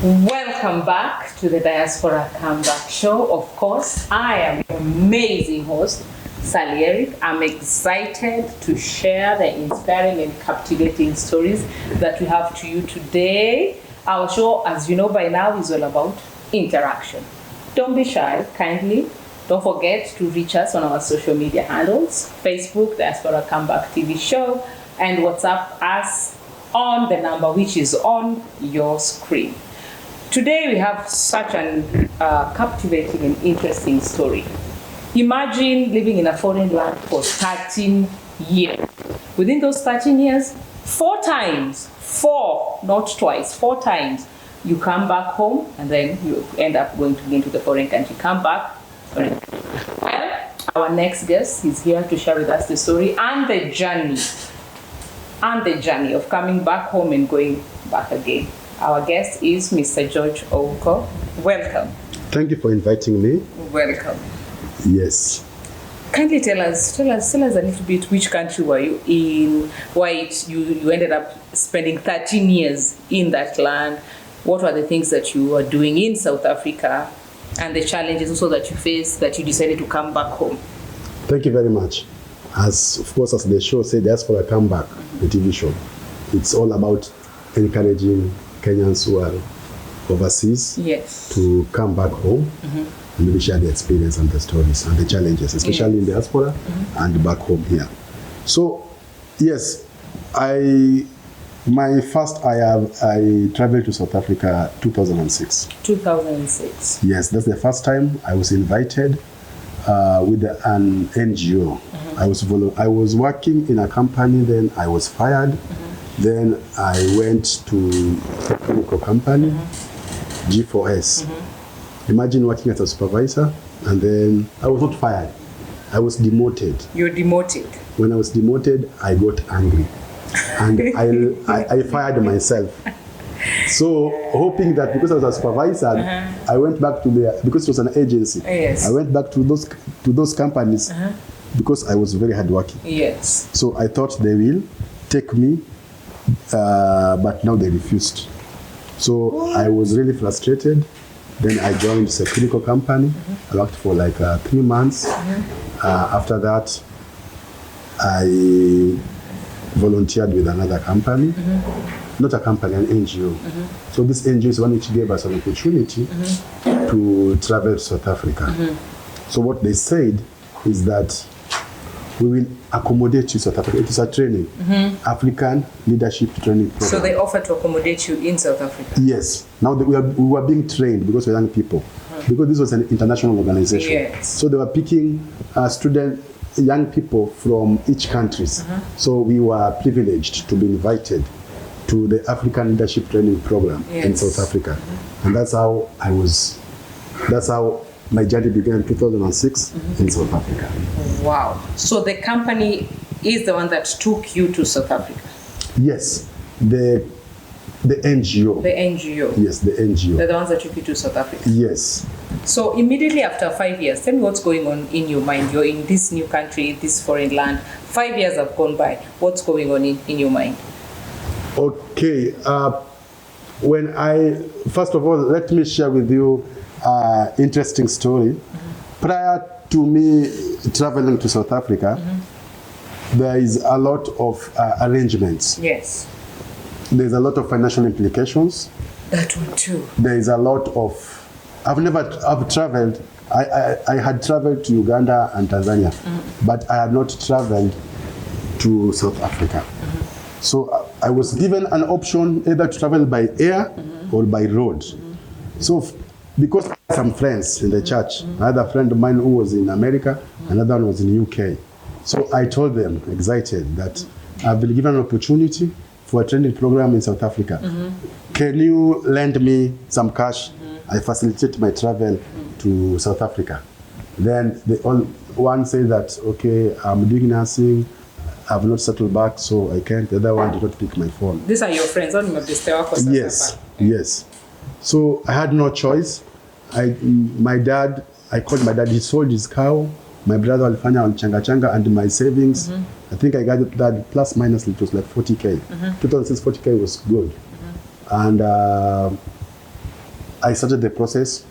Welcome back to the Diaspora Comeback Show. Of course, I am your amazing host, Sally Eric. I'm excited to share the inspiring and captivating stories that we have to you today. Our show, as you know by now, is all about interaction. Don't be shy, kindly. Don't forget to reach us on our social media handles, Facebook, Diaspora Comeback TV Show, and WhatsApp us on the number which is on your screen. Today we have such an captivating and interesting story. Imagine living in a foreign land for 13 years. Within those 13 years, 4 times, not twice, 4 times, you come back home and then you end up going into the foreign country. Come back. Well, our next guest is here to share with us the story and the journey of coming back home and going back again. Our guest is Mr. George Ouko. Welcome. Thank you for inviting me. Welcome. Yes. Kindly tell us a little bit, which country were you in? Why you ended up spending 13 years in that land? What were the things that you were doing in South Africa, and the challenges also that you faced that you decided to come back home? Thank you very much. As the show said, Diaspora Comeback, the TV show, it's all about encouraging Kenyans who are overseas to come back home and maybe share the experience and the stories and the challenges, especially in diaspora and back home here. So, yes, I traveled to South Africa 2006. 2006. Yes, that's the first time I was invited with an NGO. I was working in a company, then I was fired. Then I went to a chemical company, G4S. Imagine working as a supervisor, and then I was not fired. I was demoted. You're demoted. When I was demoted, I got angry, and I fired myself. So hoping that because I was a supervisor, I went back to because it was an agency. I went back to those companies because I was very hardworking. Yes. So I thought they will take me. But now they refused. So I was really frustrated. Then I joined a clinical company. I worked for like 3 months. After that, I volunteered with another company. Not a company, an NGO. So this NGO is one which gave us an opportunity to travel to South Africa. So what they said is that we will accommodate you South Africa. It is a training, African Leadership Training Program. So they offered to accommodate you in South Africa? Yes. Now we were being trained because we're young people. Because this was an international organization. Yes. So they were picking young people from each countries. So we were privileged to be invited to the African Leadership Training Program in South Africa. And that's how my journey began in 2006 in South Africa. Wow. So the company is the one that took you to South Africa? Yes. The NGO. The NGO? Yes, the NGO. They're the ones that took you to South Africa? Yes. So immediately after 5 years, tell me what's going on in your mind. You're in this new country, this foreign land. 5 years have gone by. What's going on in your mind? Okay. First of all, let me share with you interesting story. Prior to me traveling to South Africa, there is a lot of arrangements. Yes. There's a lot of financial implications. That one too. There is a lot of, I've traveled, I had traveled to Uganda and Tanzania, but I had not traveled to South Africa. So I was given an option either to travel by air or by road. So because I had some friends in the church, another friend of mine who was in America, another one was in UK. So I told them, excited, that I've been given an opportunity for a training program in South Africa. Can you lend me some cash? I facilitate my travel to South Africa. Then one said that, okay, I'm doing nursing, I've not settled back, so I can't. The other one did not pick my phone. These are your friends? Yes, yes. So I had no choice. I called my dad, he sold his cow. My brother alifanya on changa and my savings. I think I got that plus minus, it was like 40K. 2006, 40K was good. And I started the process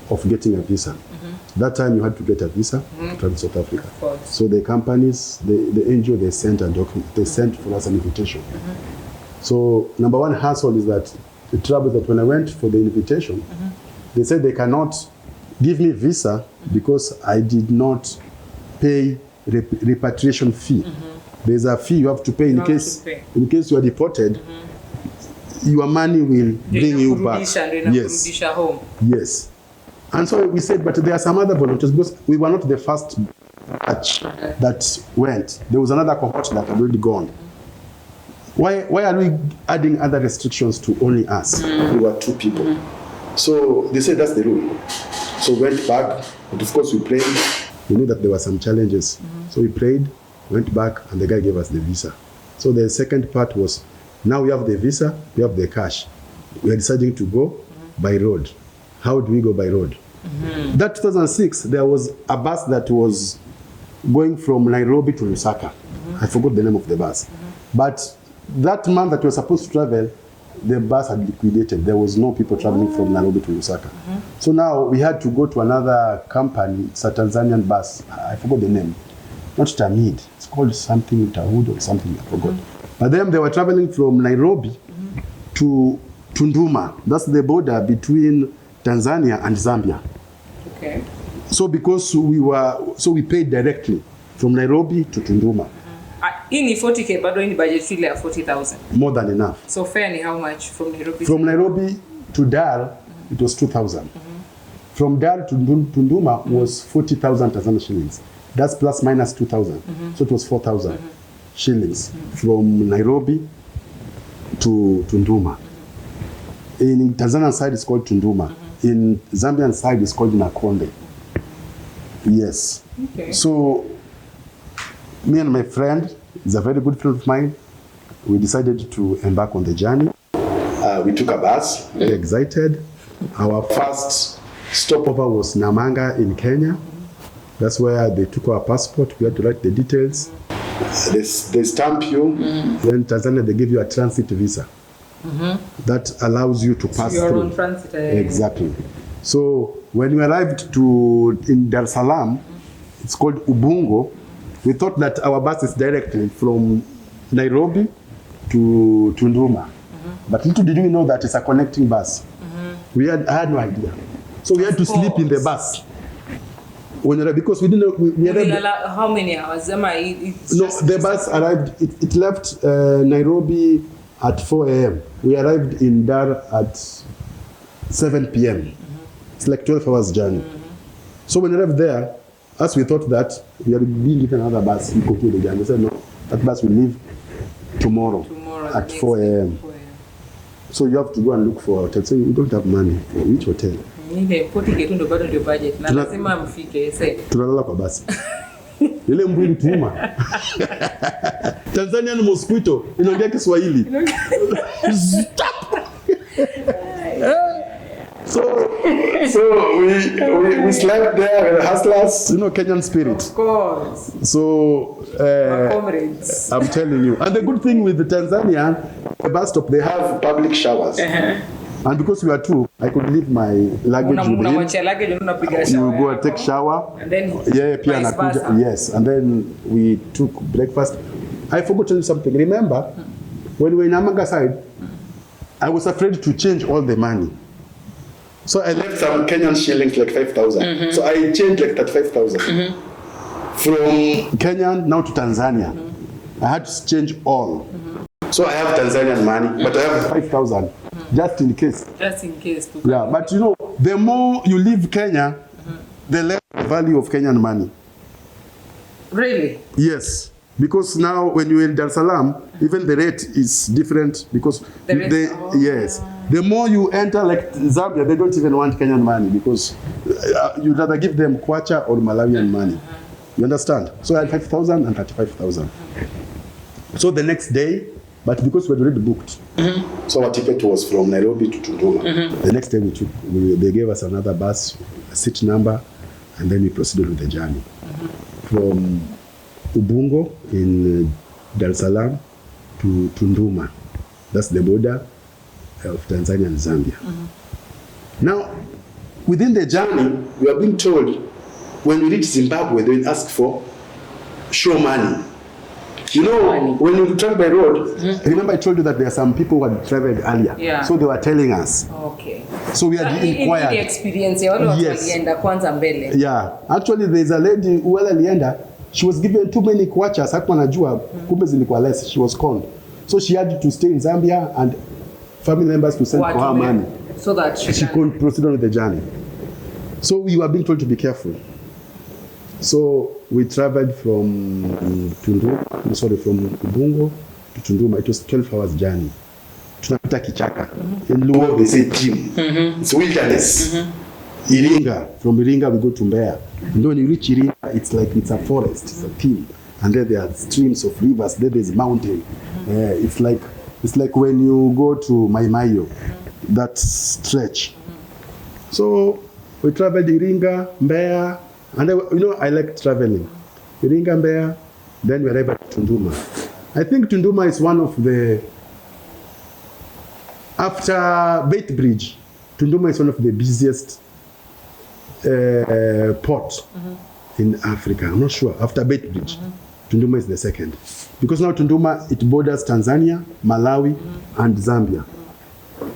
of getting a visa. That time you had to get a visa to travel to South Africa. So the companies, the NGO, they sent a document. They sent for us an invitation. So number one hassle is that the trouble that when I went for the invitation, they said they cannot give me visa because I did not pay repatriation fee. There's a fee you have to pay in case you are deported. Your money will bring you back. Yes. Home. Yes. And so we said, but there are some other volunteers because we were not the first batch that went. There was another cohort that had already gone. Why are we adding other restrictions to only us? We were 2 people. So they said that's the rule. So we went back, but of course we prayed. We knew that there were some challenges. So we prayed, went back, and the guy gave us the visa. So the second part was, now we have the visa, we have the cash. We are deciding to go by road. How do we go by road? That 2006, there was a bus that was going from Nairobi to Lusaka. I forgot the name of the bus. But that month that we were supposed to travel, the bus had liquidated. There was no people traveling from Nairobi to Lusaka. So now we had to go to another company. It's a Tanzanian bus. I forgot the name. Not Tamid. It's called something Tahud or something. I forgot. But then they were traveling from Nairobi to Tunduma. That's the border between Tanzania and Zambia. Okay. So because we paid directly from Nairobi to Tunduma. In 40K, but in budget fee like 40,000. More than enough. So fairly how much from Nairobi? From Nairobi to Dar, it was 2,000. From Dar to Tunduma was 40,000 Tanzania shillings. That's plus minus 2,000. So it was 4,000 shillings from Nairobi to Tunduma. In Tanzanian side, it's called Tunduma. In Zambian side, it's called Nakonde. Yes. Okay. So me and my friend, is a very good friend of mine, we decided to embark on the journey. We took a bus, very excited. Our first stopover was Namanga in Kenya. That's where they took our passport. We had to write the details. They stamp you. Then Tanzania, they give you a transit visa. That allows you to pass your through. own transit. Exactly. So when we arrived in Dar es Salaam, it's called Ubungo. We thought that our bus is directly from Nairobi to Tunduma. But little did we know that it's a connecting bus. I had no idea. So we had to sleep in the bus. Because we didn't know. How many hours? No, the bus arrived, it left Nairobi at 4 a.m. We arrived in Dar at 7 p.m. It's like 12 hours journey. So when we arrived there, as we thought that we are being given another bus, we continue the journey. They said, no, that bus will leave tomorrow at 4 a.m. So you have to go and look for a hotel. So we don't have money for which hotel? Tunalala kwa basi. Ile mbu ilituma. Tanzanian mosquito inaongea Kiswahili. Stop. So we slept there with hustlers, Kenyan spirit. Of course. So comrades. I'm telling you. And the good thing with the Tanzania, the bus stop, they have public showers. And because we are 2, I could leave my luggage with him. You go and take shower. And then yes. And then we took breakfast. I forgot to tell you something. Remember, when we were in Namanga side, I was afraid to change all the money. So I left some Kenyan shillings, like 5,000. So I changed like 35,000. From Kenya now to Tanzania. I had to change all. So I have Tanzanian money, but I have 5,000. Just in case. Just in case. Yeah, but the more you leave Kenya, the less the value of Kenyan money. Really? Yes. Because now when you're in Dar es Salaam, even the rate is different because yes. The more you enter, like Zambia, they don't even want Kenyan money because you'd rather give them Kwacha or Malawian money. You understand? So I had 5,000 and 35,000. So the next day, but because we had already booked, so our ticket was from Nairobi to Tunduma. The next day they gave us another bus, a seat number, and then we proceeded with the journey. From Ubungo in Dar es Salaam to Tunduma. That's the border of Tanzania and Zambia. Now, within the journey, we are being told when we reach Zimbabwe, they will ask for show money. You know, when you travel by road, remember I told you that there are some people who had traveled earlier. Yeah. So they were telling us. Okay. So we had inquired. The experience, yes. Yeah. Actually, there's a lady who alienda. She was given too many kwacha. Kumbe zilikuwa less. She was conned. So she had to stay in Zambia and family members to send for her money. So that she could proceed on with the journey. So we were being told to be careful. So we traveled from from Ubungo to Tunduma. It was 12 hours journey. Tunapita kichaka. In Luo they say team. It's wilderness. Iringa. From Iringa we go to Mbeya. And when you reach Iringa, it's a forest. It's a team. And then there are streams of rivers. Then there's mountain. It's like when you go to Maimayo, that stretch. So we traveled Iringa, Mbeya. And I like traveling. Iringa, Mbeya, then we arrived at Tunduma. I think Tunduma is one of the, after Bait Bridge, Tunduma is one of the busiest port in Africa. I'm not sure. After Bait Bridge, Tunduma is the second. Because now Tunduma, it borders Tanzania, Malawi, and Zambia.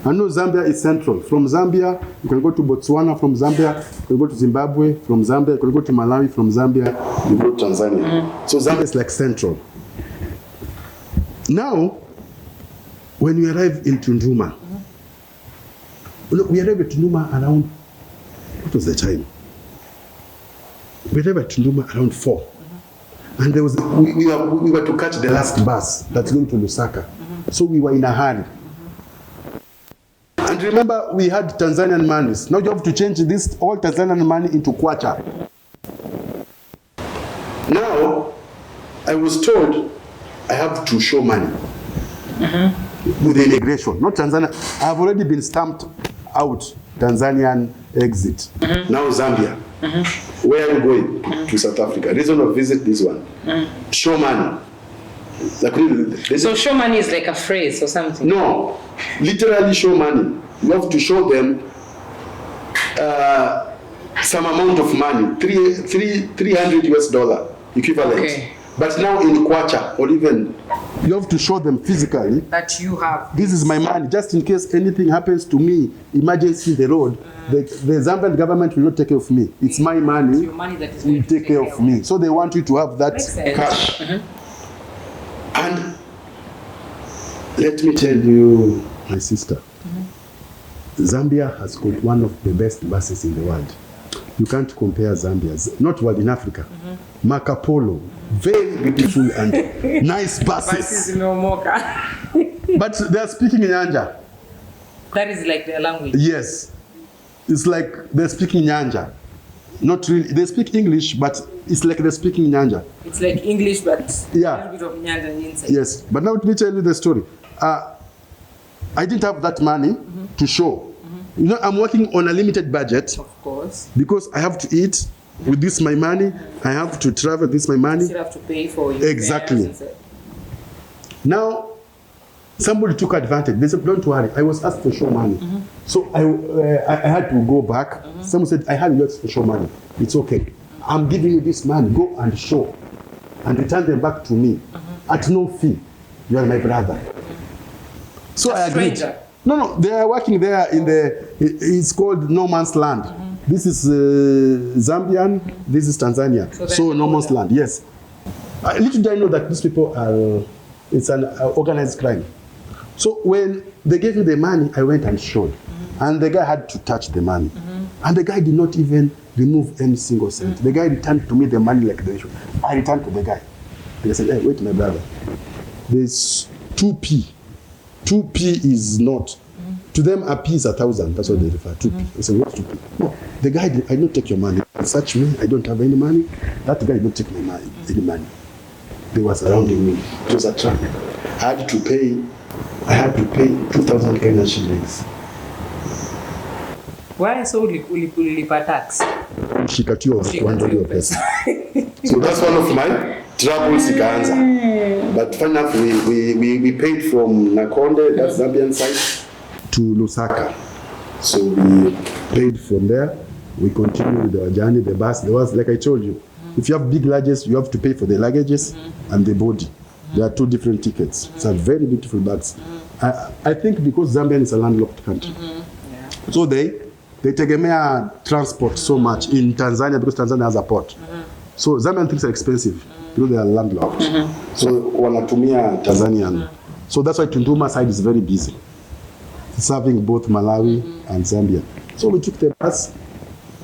I know Zambia is central. From Zambia, you can go to Botswana. From Zambia, you can go to Zimbabwe. From Zambia, you can go to Malawi. From Zambia, you go to Tanzania. So Zambia is like central. Now, when we arrive in Tunduma, we arrived at Tunduma around, what was the time? We arrived at Tunduma around 4. And there was, we were to catch the last bus that's going to Lusaka. So we were in a hurry. And remember, we had Tanzanian monies. Now you have to change this all Tanzanian money into kwacha. Now, I was told I have to show money with the immigration. Not Tanzania. I have already been stamped out Tanzanian exit. Now Zambia. Where are you going? To South Africa. Reason of visit this one. Show money. So show money is like a phrase or something? No, literally show money. You have to show them some amount of money, $300 US equivalent. Okay. But now in kwacha or even, you have to show them physically that you have. This is my money, just in case anything happens to me, emergency in the road. The Zambian government will not take care of me. It's my money. It's your money that is will take care of me. So they want you to have that cash. And let me tell you, my sister, Zambia has got one of the best buses in the world. You can't compare Zambia's, not world, in Africa. Marco Polo, very beautiful and nice buses. But they are speaking Nyanja. That is like their language. Yes. It's like they're speaking Nyanja. Not really, they speak English, but it's like they're speaking Nyanja. It's like English, but yeah. A little bit of Nyanja inside. Yes, but now let me tell you the story. I didn't have that money to show. You know, I'm working on a limited budget. Of course. Because I have to eat with this my money. I have to travel with this my money. You still have to pay for your exactly. Now, somebody took advantage. They said, don't worry, I was asked for show money. So I had to go back. Someone said, I had lots for show money. It's okay. I'm giving you this money. Go and show. And return them back to me at no fee. You are my brother. So I agreed. No, they are working there in it's called no man's land. This is Zambian, this is Tanzania. So no man's land, yes. Little did I know that these people are, it's an organized crime. So when they gave me the money, I went and showed. And the guy had to touch the money. And the guy did not even remove any single cent. The guy returned to me the money like they should. I returned to the guy. They said, hey, wait, my brother. There's 2p. 2p is not. To them, a p is 1,000. That's what they refer to. 2p. I said, what's 2p? No, the guy, I did not take your money. Search me, I don't have any money. That guy did not take my money, any money. They were surrounding me. It was a trap. I had to pay 2,000 Kenyan shillings. Why so ulipa tax? Shikatiwa $100 pesa. So that's one of my troubles ikaanza. But funny enough, we paid from Nakonde, that's Zambian side, to Lusaka. So we paid from there. We continued with our journey. The bus, like I told you, if you have big luggage, you have to pay for the luggages and the body. There are two different tickets. It's a very beautiful bags. I think because Zambia is a landlocked country, so they tegemea transport so much in Tanzania because Tanzania has a port. So Zambian things are expensive because they are landlocked. So wanatumia Tanzanian. So that's why Tunduma side is very busy, serving both Malawi and Zambia. So we took the bus,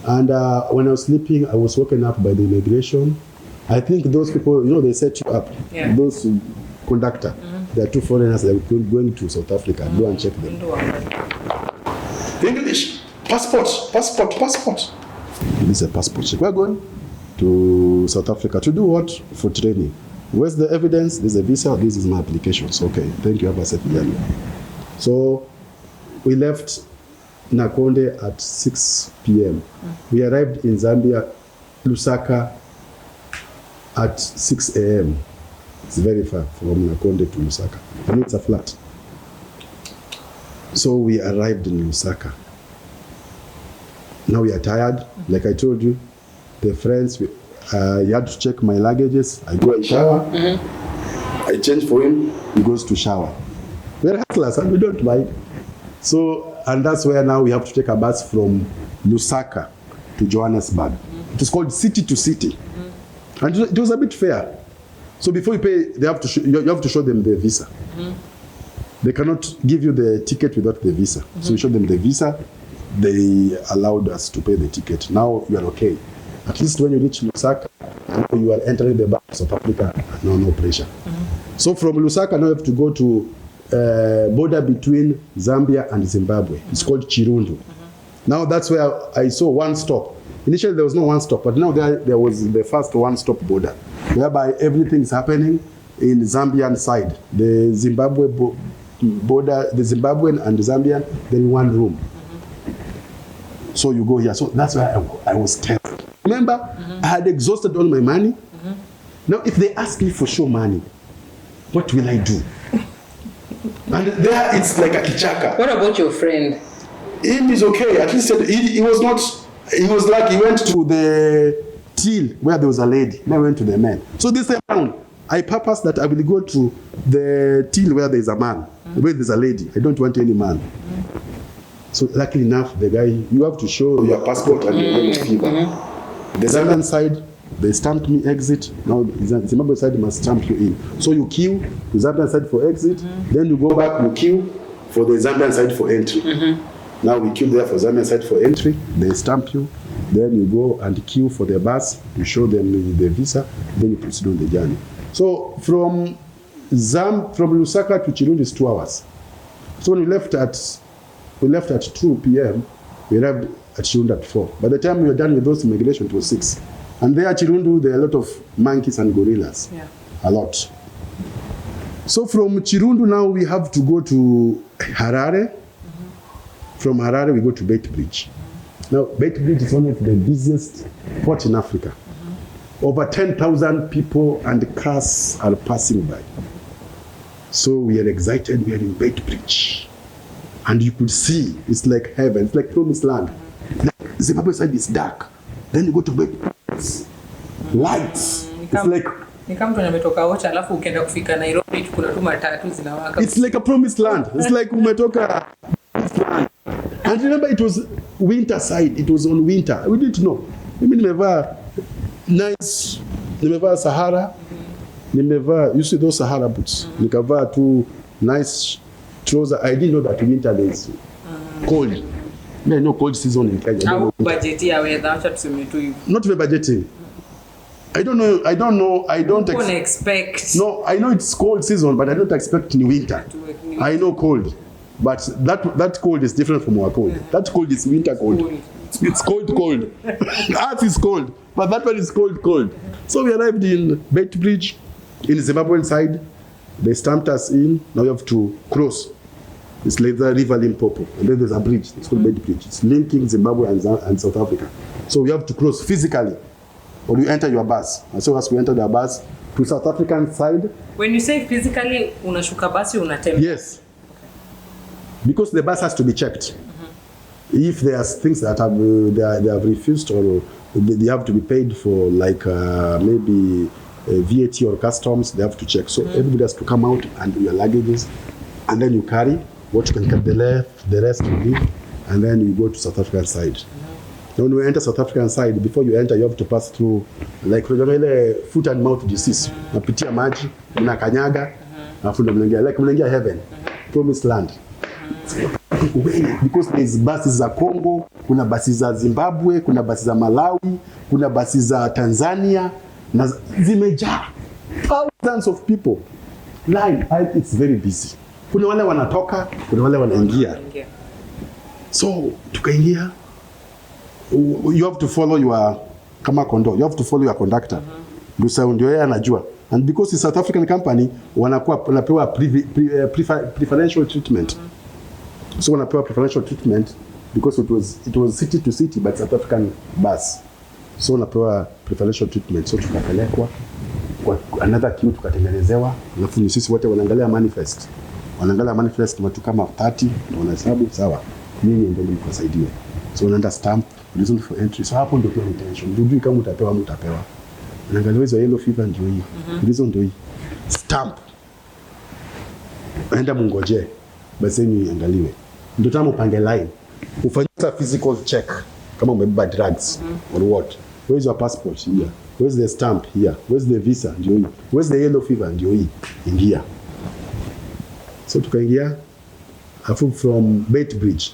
and when I was sleeping, I was woken up by the immigration. I think those people, they set you up. Yeah. Those conductor, there are two foreigners that are going to South Africa. Go and check them. English, passport. This is a passport check. We're going to South Africa to do what? For training. Where's the evidence? There's a visa. This is my application. So, okay, thank you. Have a safe journey. So we left Nakonde at 6 p.m. We arrived in Zambia, Lusaka, at 6 a.m. It's very far from Nakonde to Lusaka. And it's a flat. So we arrived in Lusaka. Now we are tired. Like I told you, the friends, you had to check my luggages. I go and shower. I change for him. He goes to shower. We're hustlers and we don't mind. So, and that's where now we have to take a bus from Lusaka to Johannesburg. It is called city to city. And it was a bit fair. So before you pay, you have to show them the visa. They cannot give you the ticket without the visa. So you show them the visa. They allowed us to pay the ticket. Now you are okay. At least when you reach Lusaka, you are entering the back of South Africa, no pressure. So from Lusaka, now you have to go to border between Zambia and Zimbabwe. It's called Chirundu. Now that's where I saw one stop. Initially there was no one stop, but now there was the first one-stop border, whereby everything is happening in Zambian side. The Zimbabwe border, the Zimbabwean and the Zambian, they're in one room. So you go here. So that's why I was tense. Remember, I had exhausted all my money. Now if they ask me for show money, what will I do? And there it's like a kichaka. What about your friend? Him is okay. At least he was not. He was like he went to the till where there was a lady. Then I went to the man. So this time I purpose that I will go to the till where there is a man, where there's a lady. I don't want any man. So luckily enough, the guy, you have to show your passport and your name of fever. The Zambian side, they stamped me exit. Now the Zimbabwe side must stamp you in. So you queue the Zambian side for exit. Then you go back, you queue for the Zambian side for entry. Now we queue there for Zambian side for entry. They stamp you. Then you go and queue for the bus. You show them the visa. Then you proceed on the journey. So from Lusaka to Chirundu is 2 hours. So when we left at 2 p.m. We arrived at Chirundu at 4. By the time we were done with those immigration, it was 6. And there at Chirundu, there are a lot of monkeys and gorillas. Yeah. A lot. So from Chirundu now we have to go to Harare. From Harare we go to Beitbridge. Now Beitbridge is one of the busiest ports in Africa. Over 10,000 people and cars are passing by. So we are excited, we are in Beitbridge. And you could see, it's like heaven, it's like promised land. Like Zimbabwe side is dark. Then you go to Beitbridge. Lights. It's like it's like a promised land. It's like umetoka. And remember, it was winter side. It was on winter. We didn't know. Maybe nimevaa nice, nimevaa Sahara, you see those Sahara boots. Nikavaa two nice trousers. I didn't know that winter there is cold. There no cold season in Kenya. Not very budgeting. I don't expect. No, I know it's cold season, but I don't expect in winter. I know cold. But that cold is different from our cold. That cold is winter cold. It's cold. Earth is cold, but that one is cold. So we arrived in Beitbridge, in the Zimbabwean side. They stamped us in. Now we have to cross. It's like the River Limpopo. And then there's a bridge. It's called Beitbridge. It's linking Zimbabwe and South Africa. So we have to cross physically, or you enter your bus. And so as we enter the bus to South African side. When you say physically, unashuka basi unatembea. Yes. Because the bus has to be checked. If there are things that have they have refused or they have to be paid for, like maybe VAT or customs, they have to check. So everybody has to come out and do your luggages, and then you carry what you can cut the rest you leave, and then you go to South African side. Now when you enter South African side, before you enter, you have to pass through like foot and mouth disease. Unapitia maji, unakanyaga, afu ndo mnaingia like mnaingia heaven, promised land. Because there's buses za Congo, kuna basi za Zimbabwe, kuna basi za Malawi, kuna basi za Tanzania, na zimejaa thousands of people. Line, it's very busy. Kuna wale wanatoka, kuna wale wanaingia. So tukaingia, you have to follow your kama kondo, you have to follow your conductor. Ndio yeye anajua. And because it's a South African company, wanapewa preferential treatment. So wanapewa preferential treatment because it was city to city but South African bus. So wanapewa preferential treatment. So tukapelekwa kwa another queue tukatengenezewa, alafu ni sisi wote wanaangalia manifest. Wanaangalia manifest watu kama 30 ndio wanahesabu sawa. Mimi ndio nikusaidiwe. So unaenda stamp reason for entry. So hapo ndio kuna intention. Ndio kama utapewa mtapewa. Unaangalia hizo yellow fever ndio hii. Reason ndio hii. Stamp. Enda mungoje. Basi ni angaliwe. Ndio tamu pange line. Ufanye physical check kama umebeba drugs or what. Where's your passport? Here. Where's the stamp? Here. Where's the visa? Ndio hii. Where's the yellow fever? Ndio hii. Ingia. So tukaingia afu from Bait Bridge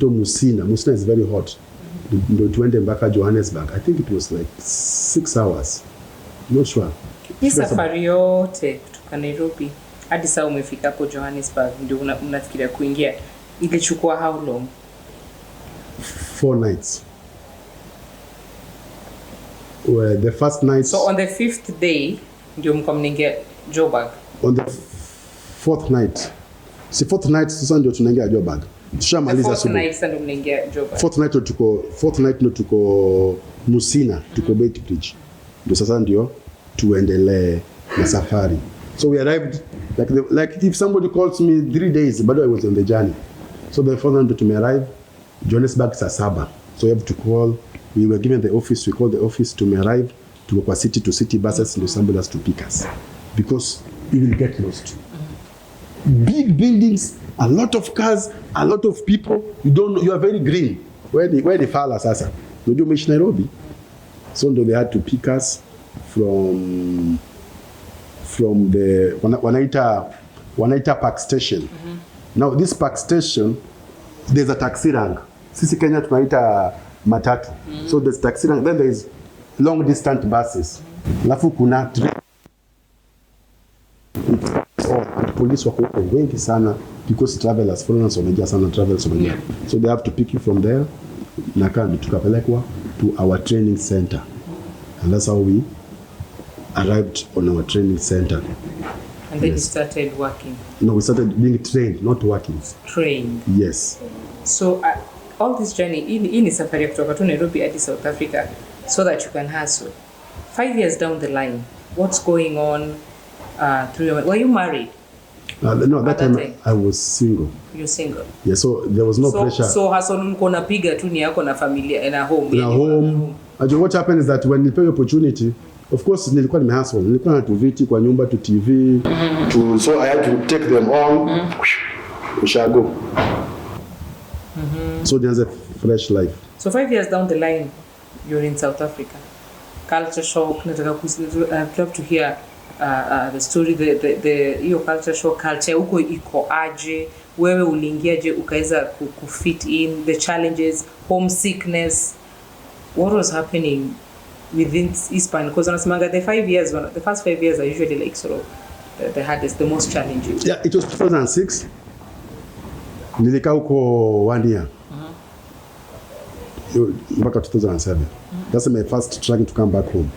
to Musina. Musina is very hot. Ndio tuende mpaka Johannesburg. I think it was like 6 hours. Not sure. Hii safari yote kutoka Nairobi hadi sasa umefika hapo Johannesburg ndio unafikiria kuingia. Ilichukua how long? 4 nights. Well, the first night. So on the 5th day ndio mkamningia Joburg. On the 4th night. Si 4th night sasa ndio tunaingia Joburg. Tushamaliza asubuhi. 4th night sasa ndio mnaingia Joburg. 4th night ndio tuko Musina, tuko Bait Bridge. Ndio sasa ndio tuendelee na safari. So we arrived like if somebody calls me 3 days, but I was on the journey. So the 4th night to arrive Johannesburg saa 7. So you have to call. We were given the office. We called the office to arrive to go city to city buses and somebody has to pick us because you will get lost. Big buildings, a lot of cars, a lot of people. You don't know. You are very green. Where the fala sasa? We do mesh Nairobi. So they had to pick us from the wanaita park station. Now this park station, there's a taxi rank. Sisi Kenya tunaita matatu. So there's taxi rank, then there is long distance buses. Alafu kuna police wako wengi sana because travelers, foreigners wamejaa sana, travelers wamejaa. So they have to pick you from there. Na kama tukapelekwa to our training center. And that's how we arrived on our training center. And then you started working? No, we started being trained, not working. Trained? Yes. So all this journey, in safari kutoka tu Nairobi hadi South Africa, so that you can hustle. 5 years down the line, what's going on were you married? No, that time I was single. You're single? Yeah, so there was no pressure. So hustle ulikuwa unapiga tu ni yako na familia na home. Na home. What happened is that when nilipewa opportunity, of course nilikuwa nimehustle. Nilikuwa na viti kwa nyumba, tu TV, so I had to take them all. We shall go. So there's a fresh life. So 5 years down the line, you're in South Africa. Culture shock. I'd love to hear the story, your culture shock, culture huko iko aje, wewe uliingiaje ukaweza kufit in, the challenges, homesickness, what was happening within Eastpan? Because anasemanga the first 5 years are usually like sort of the hardest, the most challenging. Yeah, it was 2006. Nilikaa huko 1 year. Mpaka 2007. That's my first trying to come back home.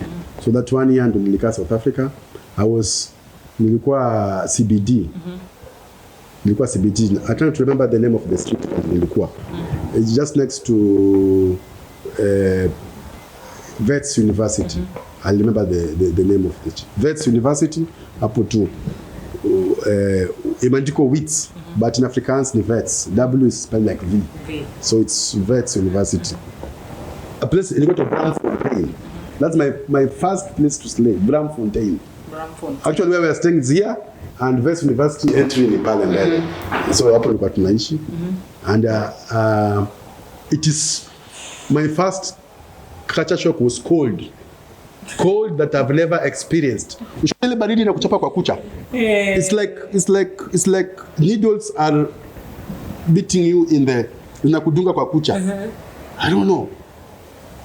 So that 1 year ndo nilikaa South Africa. Nilikuwa CBD. Nilikuwa CBD. I can't remember the name of the street nilikuwa. It's just next to Vets University. I remember the name of it. Vets University hapo tu imeandikwa Wits. but in Afrikaans ni Wits. W is spelled like V. So it's Wits University. A place in Bramfontein. That's my first place to stay, Bramfontein. Actually, where we are staying is here, and Wits University entry in Pale. So hapo nilikuwa tunaishi. And it is my first culture shock was cold that I've never experienced. Ushile baridi na kuchapa kwa kucha. It's like needles are beating you in the kudunga kwa kucha. I don't know.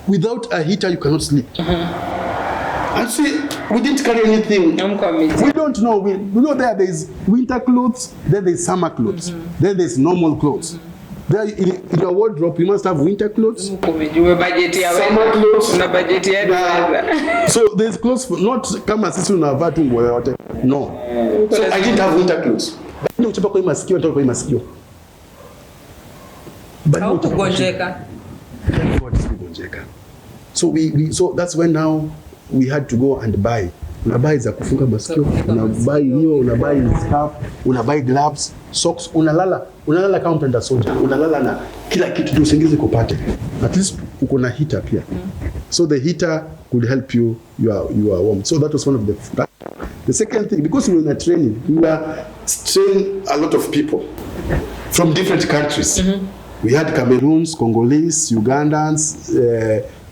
Without a heater you cannot sleep. And see, we didn't carry anything. We don't know. We know there is winter clothes, then there is summer clothes, then there is normal clothes. There in your wardrobe you must have winter clothes, summer clothes. So there's clothes for, not kama sisi unavaa tu nguo yote. No. So I didn't have winter clothes. Bado uchapa kwa masikio, natoka kwa masikio. Bado kugonjeka. So so that's when now we had to go and buy. Unabai za kufunga masikio, unabai hiyo, unabai scarf, unabai gloves, socks, unalala kama mpenda soldier, unalala na kila kitu tu usingizi kupate. At least uko na heater pia. So the heater could help you are warm. So that was one of the second thing, because we were in a training, we were training a lot of people from different countries. We had Cameroons, Congolese, Ugandans,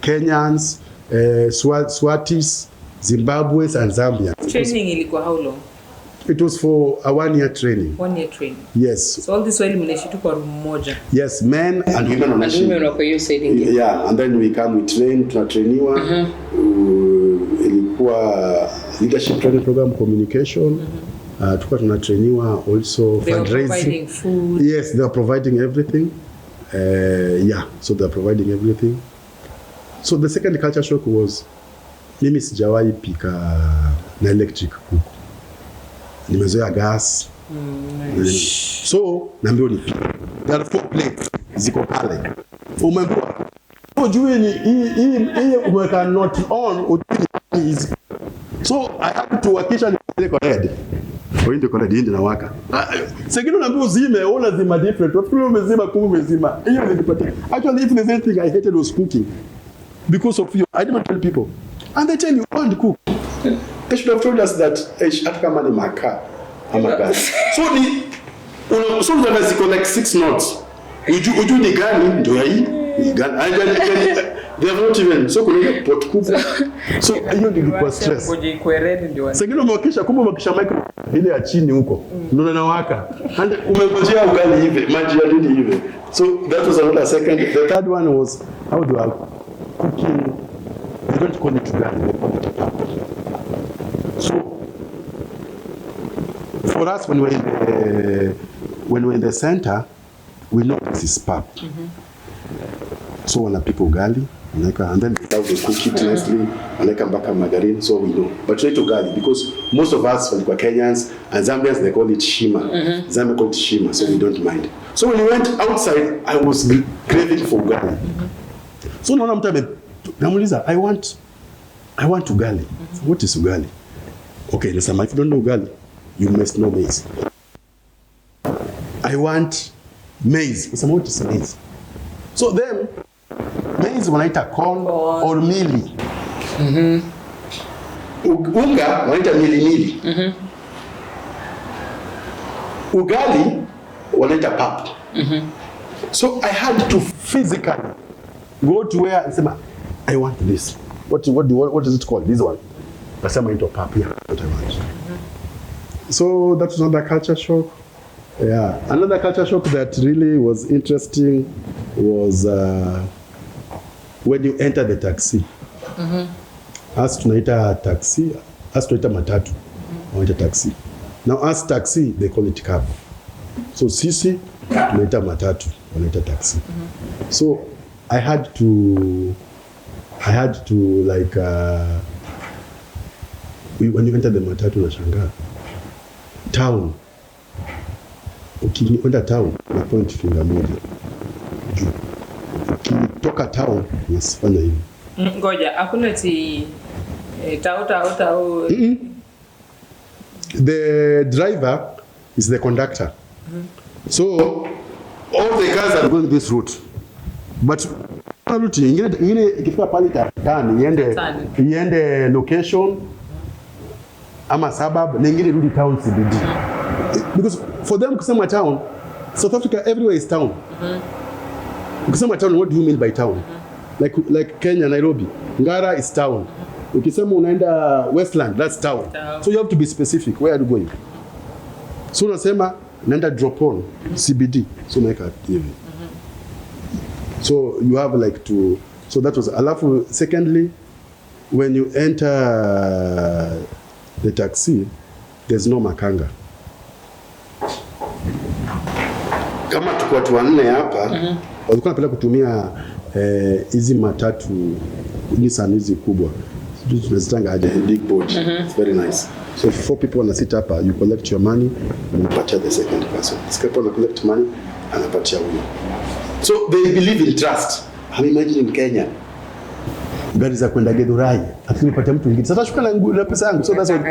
Kenyans, Swatis, Zimbabweans and Zambians. Training ilikuwa how long? It was for a 1 year training. 1 year training. Yes. So all this while mnaishi tu kwa room moja. Yes, men and women on machine. And women wako hiyo setting. Yeah, and then we train, tunatrainiwa. Ilikuwa leadership training program, communication. Tulikuwa tunatrainiwa also they fundraising. Providing food. Yes, they are providing everything. So they are providing everything. So the second culture shock was mimi sijawahi pika na electric cook. Nimezoea gas. So naambiwa ni there are 4 plates ziko pale. Umeambiwa ujue ni hii umeweka not on is. So I had to hakisha ni correct. Kwa hiyo correct ndio nawaka. Sengine unaambiwa uzime, ona zima different. Wafikiri umezima kumbe umezima. Hiyo nilipatia. Actually if there's anything I hated was cooking. Because of you, I didn't tell people. And they tell you, go and cook. They should have told us that hata kama ni makaa ama gas. So unaweza like 6 knots. Uju ni gani ndio hii? Ni gani? They have not even so kuna pot kubwa. So hiyo ndio stress. Koje iko ready ndio. Sengine umewakisha micro ile ya chini huko. Ndio nawaka. And umengojea ugali hivi, maji ya nini hivi. So that was another second. The third one was how do I cooking? They don't call it ugali, they call it pap. So for us, when we're in the center, we know this is pap. So when people ugali, and then they cook it nicely, and they come back and margarine, so we know. But try to ugali because most of us, when we're Kenyans and Zambians, they call it shima. Zambia call it shima, so we don't mind. So when we went outside, I was craving for ugali. So naona mtu namuuliza, I want ugali. What is ugali? Okay, listen, if you don't know ugali, you must know maize. I want maize. Listen, what is maize? So then, maize wanaita corn or mili. Unga wanaita mili. Ugali wanaita pap. So I had to physically go to where and say, I want this. What is it called? This one. That's into pap here. What I want. So that was another culture shock. Yeah, another culture shock that really was interesting was when you enter the taxi. As tunaita taxi, as tunaita matatu, tunaita taxi. Now as taxi, they call it cab. So sisi tunaita matatu, tunaita taxi. So I had to like when you enter the matatu na shanga town, ukienda town na point finger moja juu, ukitoka town unasifanya hivi. Ngoja hakuna ti tau. The driver is the conductor. So all the cars are going this route. But route ingine ikifika pale Tarani iende location ama suburb na ingine rudi town CBD. Because for them kusema town, South Africa everywhere is town. Ukisema town, what do you mean by town? Like Kenya, Nairobi, Ngara is town. Ukisema unaenda Westland, that's town. So you have to be specific. Where are you going? So unasema naenda drop on CBD. So make it even. So you have like to. So that was alafu. Secondly, when you enter the taxi, there's no makanga. Kama tuko watu wanne hapa, walikuwa wanapenda kutumia hizi matatu Nissan hizi kubwa. Tunazitanga aje big board. It's very nice. So 4 people wana sit hapa, you collect your money and you purchase the second person. This people wana collect money and anapatia huyo. So they believe in trust. I'm imagining Kenya. Gari za kwenda Githurai, lakini pata mtu mwingine. Sasa shuka na pesa yangu. So that's what.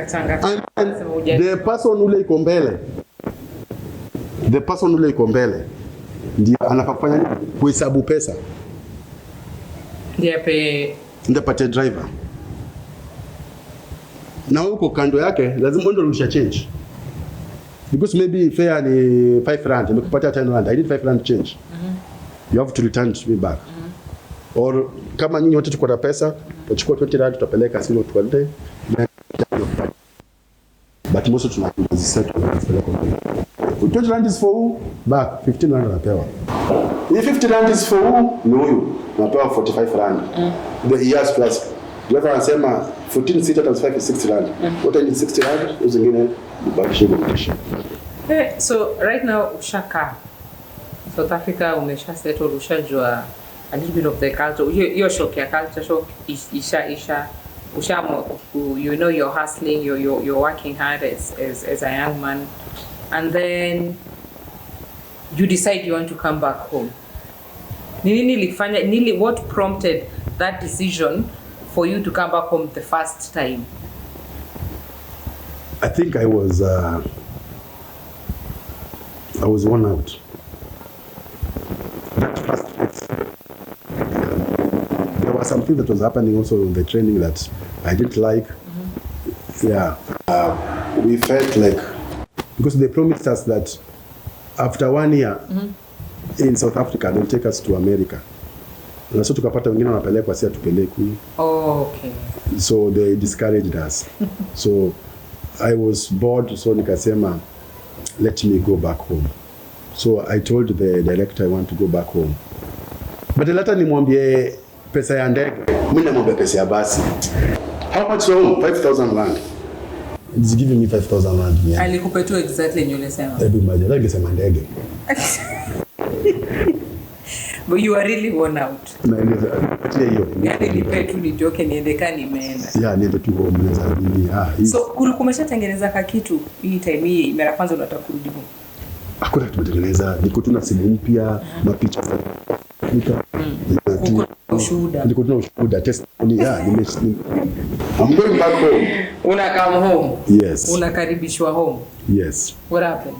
And the person ule iko mbele. The person ule iko mbele ndio anafanya kuhesabu pesa. Ndio pate driver. Na huko kando yake lazima ndio urusha change. Because maybe fare ni 5 rand, nimekupatia 10 rand. I need 5 rand change. You have to return to me back. Or kama nyinyi wote tuko na pesa, tutachukua 20 rand tutapeleka silo tuende. But most tunaziseta tunapeleka. 20 rand is for who? Back 15 rand anapewa. If 50 rand is for who? Ni huyu. Napewa 45 rand. The years plus. Driver anasema 14 seater times 5 is 60 rand. What I need 60 rand, uzingine ubakishe kutisha. So right now ushaka South Africa umesha settle, ushajua a little bit of the culture. Your shock, your culture shock isha you know you're hustling, you're working hard as a young man, and then you decide you want to come back home. What prompted that decision for you to come back home the first time? I think I was worn out. That first there was something that was happening also in the training that I didn't like. Yeah, we felt like, because they promised us that after 1 year in South Africa they'll take us to America. Na so tukapata wengine wanapelekwa si atupelekwi. Okay. So they discouraged us. So I was bored, so nikasema let me go back home. So I told the director I want to go back home. But later nimwambie pesa ya ndege. Mimi namwambia pesa ya basi. How much home? 5,000 rand. It's giving me 5,000 rand. Yeah. Alikupa tu exactly yenye ulisema. Hebu imagine, ningesema ndege. But you are really worn out. Naelewa hiyo. Yaani nipe tu nitoke niende kani nimeenda. Yeah, niende tu home naweza nini. So ulikuwa umeshatengeneza ka kitu hii time hii mara kwanza unataka kurudi home. Hakuna tumetengeneza, niko tu na simu mpya, mapicha za niko tu na ushuhuda testimony. Yeah, I'm going back home. Una come home? Yes. Unakaribishwa home? Yes. What happened?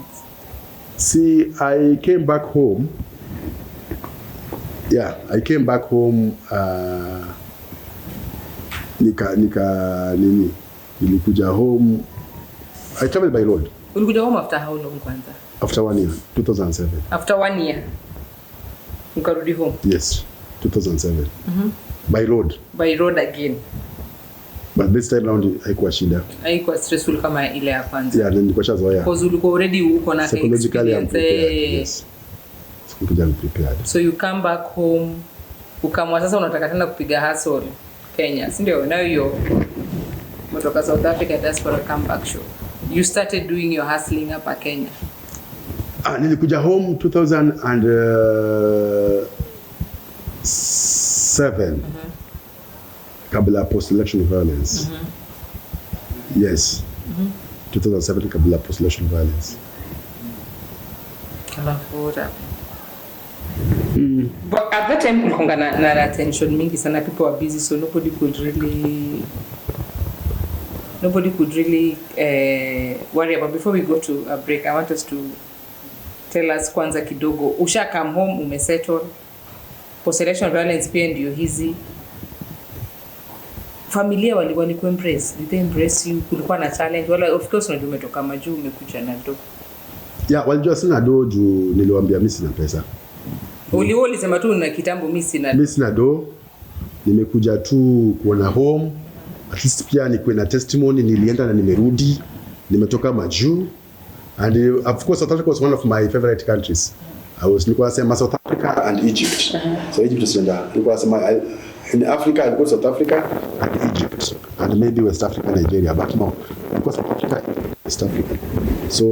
See, I came back home. Yeah, I came back home. Nilikuja home. I traveled by road. Ulikuja home after how long kwanza? After 1 year, 2007. After 1 year? Ukarudi home? Yes, 2007. By road. By road again? But this time round haikuwa shida. Haikuwa stressful kama ile ya kwanza? Yeah, nilikuwa shazoea. Because ulikuwa already uko na experience. Yes. Sikuja prepared. So you come back home, ukamwa sasa unataka tena kupiga hustle Kenya, si ndio? Now you umetoka South Africa Diaspora comeback show. You started doing your hustling hapa Kenya. Nilikuja home 2007. Kabla post-election violence. Yes. 2007 kabla post-election violence. But at that time kulikuwa na attention mingi sana, people were busy, so nobody could really worry about. Before we go to a break, I want us to Tell us kwanza kidogo, usha come home, umesettle, post-election violence pia ndio hizi. Familia wali ku-embrace? Did they embrace you? Kulikuwa na challenge? Wala of course unajua umetoka majuu, umekuja na do. Yeah, walijua sina do juu niliwaambia mimi sina pesa. Ulisema tu na kitambo mimi sina do. Nimekuja tu kuona home. At least pia nikuwe na testimony, nilienda na nimerudi. Nimetoka majuu. And of course South Africa was one of my favorite countries. Nilikuwa nasema South Africa and Egypt. So Egypt is nilikuwa nasema in Africa I go to South Africa and Egypt and maybe West Africa, Nigeria, but no, because South Africa is West Africa. So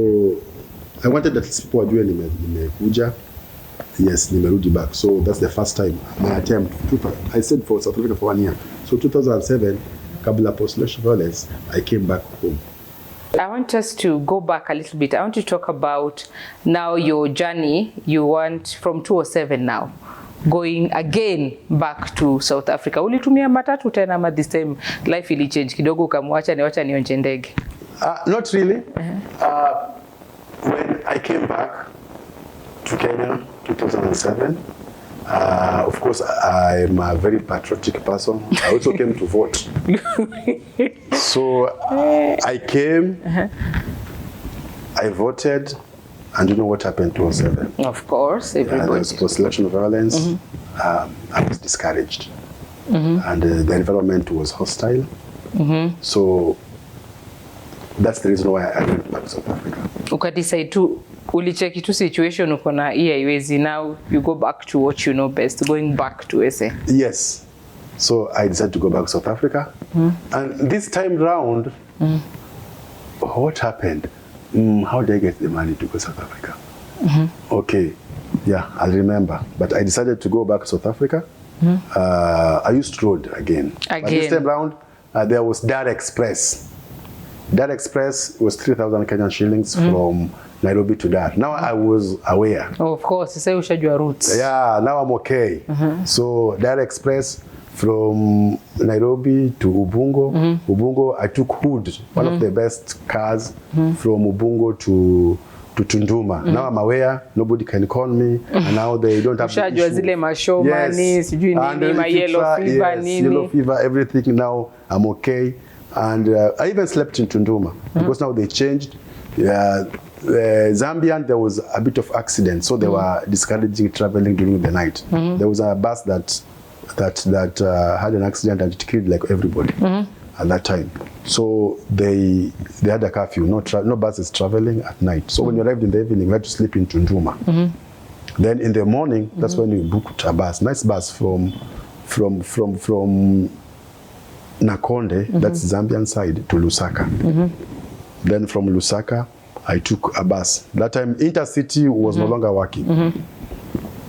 I wanted that people wajue nimekuja. Yes, nimerudi back. So that's the first time my attempt. I stayed for South Africa for 1 year. So 2007, kabla post-election violence, I came back home. I want us to go back a little bit. I want to talk about now your journey. You went from 2007 now, going again back to South Africa. Ulitumia matatu tena ama this time life ili change kidogo ukamwacha nionje ndege? Not really. When I came back to Kenya 2007, of course I'm a very patriotic person. I also came to vote. So I came, I voted, and you know what happened to 2007? Of course, everybody. There was post-election violence. I was discouraged. And the environment was hostile. So that's the reason why I went back to South Africa. Ukadecide to ulicheki tu situation uko na haiwezi, now you go back to what you know best, going back to SA. Yes. So I decided to go back to South Africa. And this time round, what happened? How did I get the money to go to South Africa? Okay. Yeah, I'll remember. But I decided to go back to South Africa. I used road again. But this time round, there was Dar Express. Dar Express was 3,000 Kenyan shillings from Nairobi to Dar. Now I was aware. Oh, of course, you say you should your routes. Yeah, now I'm okay. So Dar Express from Nairobi to Ubungo. Ubungo, I took Hood, one of the best cars from Ubungo to Tunduma. Now I'm aware, nobody can call me, and now they don't have the issue. Zile mashow money, sijui nini, my yellow fever, nini. Yellow fever, everything. Now I'm okay. And I even slept in Tunduma because now they changed. Zambian, there was a bit of accident, so they were discouraging traveling during the night. There was a bus that had an accident and it killed like everybody at that time. So they had a curfew, no buses traveling at night. So when you arrived in the evening, you had to sleep in Tunduma. Then in the morning, that's when you booked a bus, nice bus from Nakonde, that's Zambian side, to Lusaka. Then from Lusaka, I took a bus. That time, Intercity was no longer working.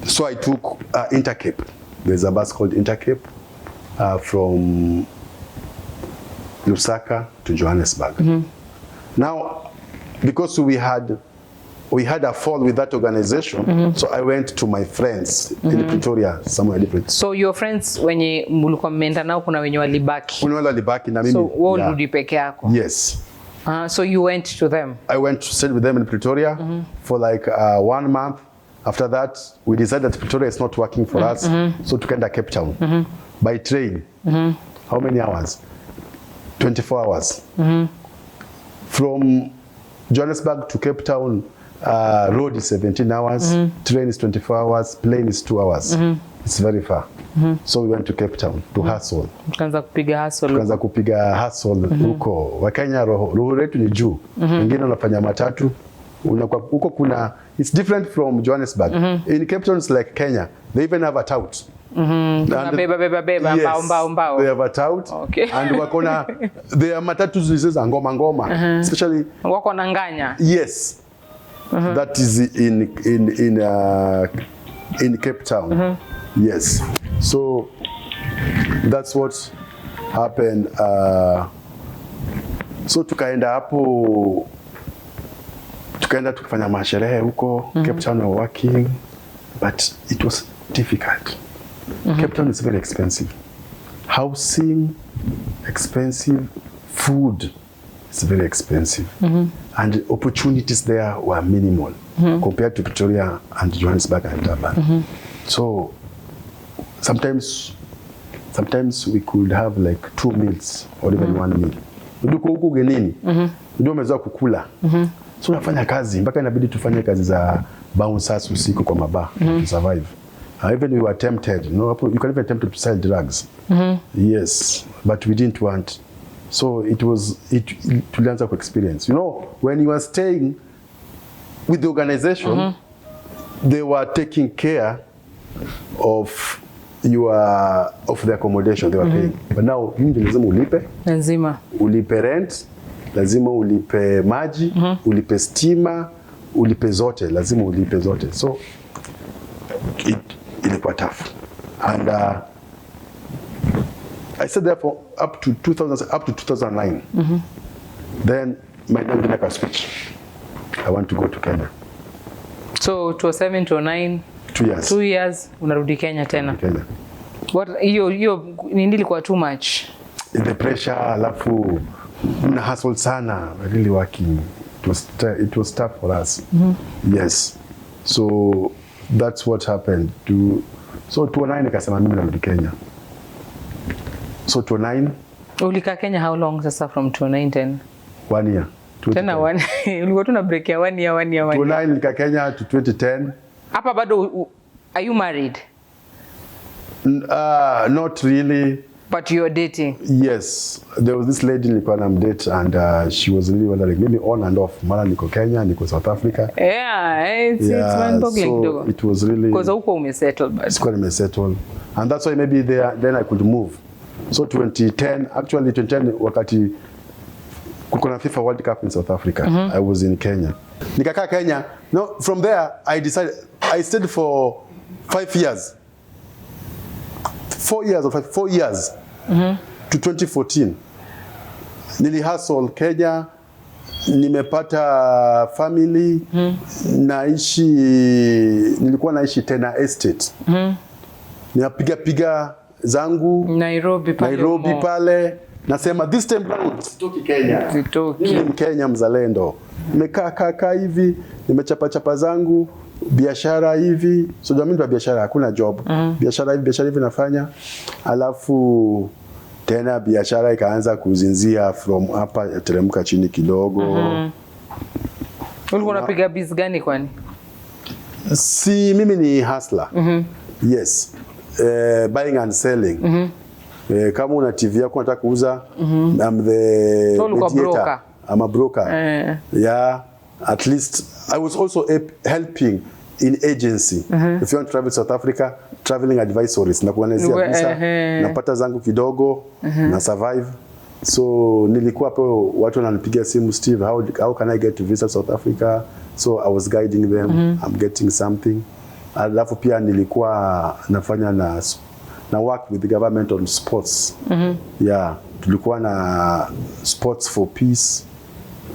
So I took Intercape. There's a bus called Intercape from Lusaka to Johannesburg. Now, because we had a fall with that organization, so I went to my friends in Pretoria, somewhere different. So your friends, wenye mulikuwa mmeenda nao, kuna wenye walibaki? Kuna wale walibaki na mimi. So wewe ulirudi peke yako? Yes. So you went to them? I went to stay with them in Pretoria for like 1 month. After that, we decided that Pretoria is not working for us, so tukaenda Cape Town by train. How many hours? 24 hours. From Johannesburg to Cape Town, road is 17 hours, train is 24 hours, plane is 2 hours. It's very far. So we went to Cape Town to hustle. Tukaanza kupiga hustle huko. Wakenya roho letu ni juu. Wengine wanafanya matatu. Huko kuna, it's different from Johannesburg. In Cape Town it's like Kenya. They even have a tout. Beba, mbao. They have a tout. Okay. And wakona, they are matatu zilizo ngoma. Especially wako na nganya. Yes. That is in Cape Town. Yes. So that's what happened. So tukaenda hapo, tukaenda tukafanya masherehe huko. Cape Town were working, but it was difficult. Cape Town is very expensive. Housing, expensive, food, it's very expensive. And opportunities there were minimal compared to Pretoria and Johannesburg and Durban. So sometimes we could have like 2 meals or even 1 meal. Nduko huko genini, ndio umezoea kukula. So unafanya kazi, mpaka inabidi tufanye kazi za bouncers usiku kwa mabaa to survive. Even we were tempted, you can even attempt to sell drugs. Yes, but we didn't want. So tulianza ku experience. When you are staying with the organization, they were taking care of the accommodation they were paying. But now lazima ulipe rent, lazima ulipe maji, ulipe stima, ulipe zote, lazima ulipe zote. So ilikuwa tough. And I stayed there for up to 2009. Then my dad made a switch. I want to go to Kenya. So 2007 to 2009, 2 years. 2 years unarudi Kenya tena. Kenya. What hiyo nini ilikuwa too much? The pressure, alafu na hustle sana, really working. It was tough for us. Yes. So that's what happened. So 2009 nikasema mimi narudi Kenya. So 2009. Ulika Kenya how long sasa from 2009 tena? 1 year. Tena 1 ulikuwa tuna break ya 1 year. 2009 nika Kenya to 2010. Hapa bado are you married? Not really. But you're dating? Yes. There was this lady nilikuwa na date and she was really wondering maybe on and off. Mara niko Kenya, niko South Africa. Yeah, it's one boggling so it was really because huko umesettle but it's quite umesettle. And that's why maybe then I could move. So 2010 wakati kuko na FIFA World Cup in South Africa, I was in Kenya. Nikakaa Kenya. No, from there I stayed for 5 years. 4 years to 2014. Nilihustle Kenya, nimepata family, nilikuwa naishi tena estate. Ninapiga zangu Nairobi pale. Nasema this time round sitoki Kenya. Mimi ni Kenya mzalendo. Nimekaa hivi, nimechapa zangu. Biashara hivi, so jamii wa biashara hakuna job. Biashara hivi nafanya. Alafu tena biashara ikaanza kuzinzia from hapa teremka chini kidogo. Ulikuwa unapiga biz gani kwani? Si mimi ni hustler. Yes. Buying and selling. Kama una TV yako unataka kuuza, I'm the mediator. I'm a broker. Yeah. At least I was also helping in agency. If you want to travel to South Africa, traveling advisories. Na kuanzia visa, napata zangu kidogo, na survive. So nilikuwa hapo watu wananipigia simu, Steve, how can I get to visit South Africa? So I was guiding them. I'm getting something. Alafu pia nilikuwa nafanya na work with the government on sports. Yeah, tulikuwa na sports for peace.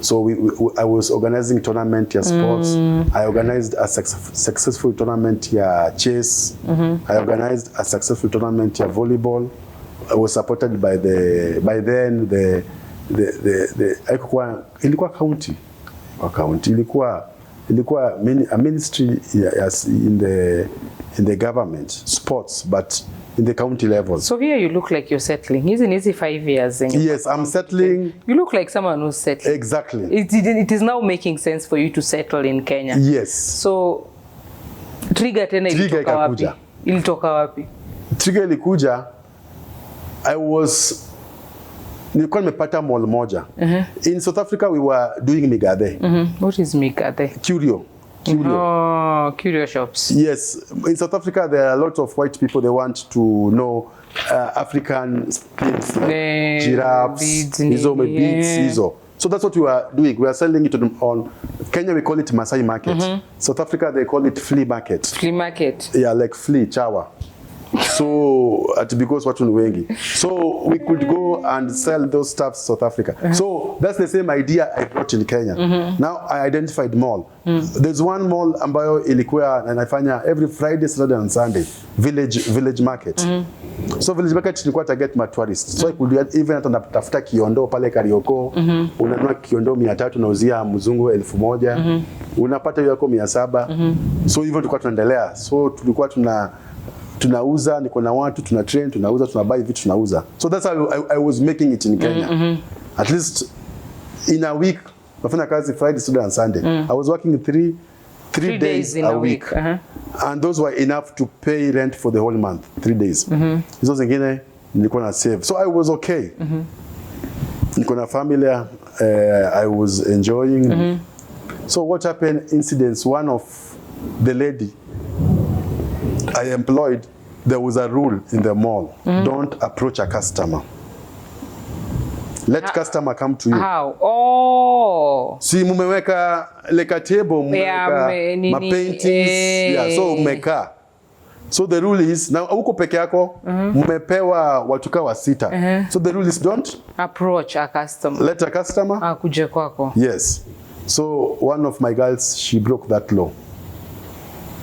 So I was organizing tournament ya sports. I organized a successful tournament ya chess. I organized a successful tournament ya volleyball. I was supported by then ilikuwa county. Ilikuwa a ministry in the government, sports, but in the county level. So here you look like you're settling. Isn't it 5 years? Yes, I'm settling. You look like someone who's settling. Exactly. It is now making sense for you to settle in Kenya. Yes. So trigger tena ilitoka wapi? Ilitoka wapi? Trigger ilikuja, nilikuwa nimepata mall moja. In South Africa we were doing Migathe. What is Migathe? Curio. Oh, curio shops. Yes, in South Africa there are a lot of white people. They want to know African things like giraffes, beads. So that's what we were doing. We are selling it on Kenya. We call it Masai market. South Africa they call it flea market. Flea market. Yeah, like flea chawa. So because watu ni wengi. So we could go and sell those stuff South Africa. So that's the same idea I brought in Kenya. Now I identified mall. There's one mall ambayo ilikuwa anafanya every Friday, Saturday and Sunday, village market. So village market ilikuwa target ma tourists. So I could even tafuta kiondo pale Karioko, unanunua kiondo 300 unauzia mzungu 1000, unapata yako 700. So hivyo tulikuwa tunaendelea. So tulikuwa tunauza, niko na watu, tuna train, tunauza, tunabuy vitu, tunauza. So that's how I was making it in Kenya. At least in a week, nafanya kazi Friday, Saturday and Sunday. I was working three days in a week. And those were enough to pay rent for the whole month, 3 days. Hizo zingine nilikuwa na save. So I was okay. Niko na family, I was enjoying. So what happened, incidents, one of the lady I employed, there was a rule in the mall. Don't approach a customer. Let customer come to you. How? Oh. Si mumeweka like a table, mumeweka ma paintings. So umeka. So the rule is, now uko peke yako, mumepewa watu kawa 6. So the rule is don't approach a customer. Let a customer akuje kwako. Yes. So one of my girls, she broke that law.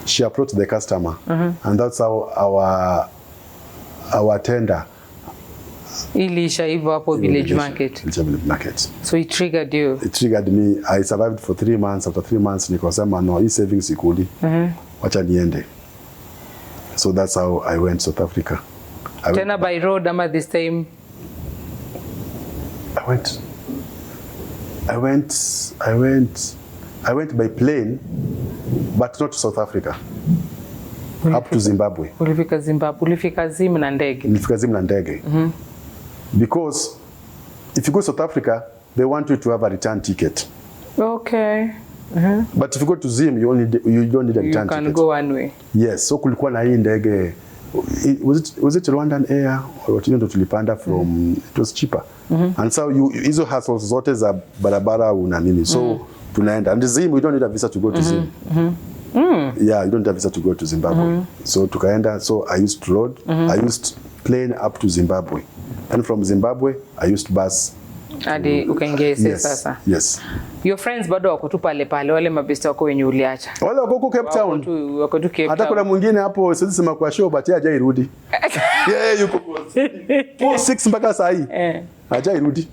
She approached the customer, and that's how our tender ilisha hivyo hapo village market. Village market. So it triggered you. It triggered me. I survived for 3 months. After 3 months, nikasema no, hii savings ikuli. Wacha niende. So that's how I went to South Africa. Tena by road ama this time? I went by plane, but not to South Africa. Up to Zimbabwe. Ulifika Zimbabwe. Ulifika Zim na ndege. Nilifika Zim na ndege. Because if you go to South Africa, they want you to have a return ticket. Okay. But if you go to Zim, you don't need a return ticket. You can go one way. Yes. So kulikuwa na hii ndege. Was it Rwandan Air or what, you know, tulipanda from, it was cheaper. And so hizo hassles zote za barabara una nini. So tunaenda. And Zim, we don't need a visa to go to Zim. Yeah, you don't have visa to go to Zimbabwe. So tukaenda. So I used road. I used plane up to Zimbabwe. And from Zimbabwe, I used bus. Hadi ukaingia sasa. Yes. Your friends bado wako tu pale wale mabesti wako wenye uliacha. Wale wako Cape Town. Wako tu Cape Town. Hata kuna mwingine hapo siwezi sema kwa show but yeye hajairudi. Yuko 6 mpaka saa hii. Hajairudi.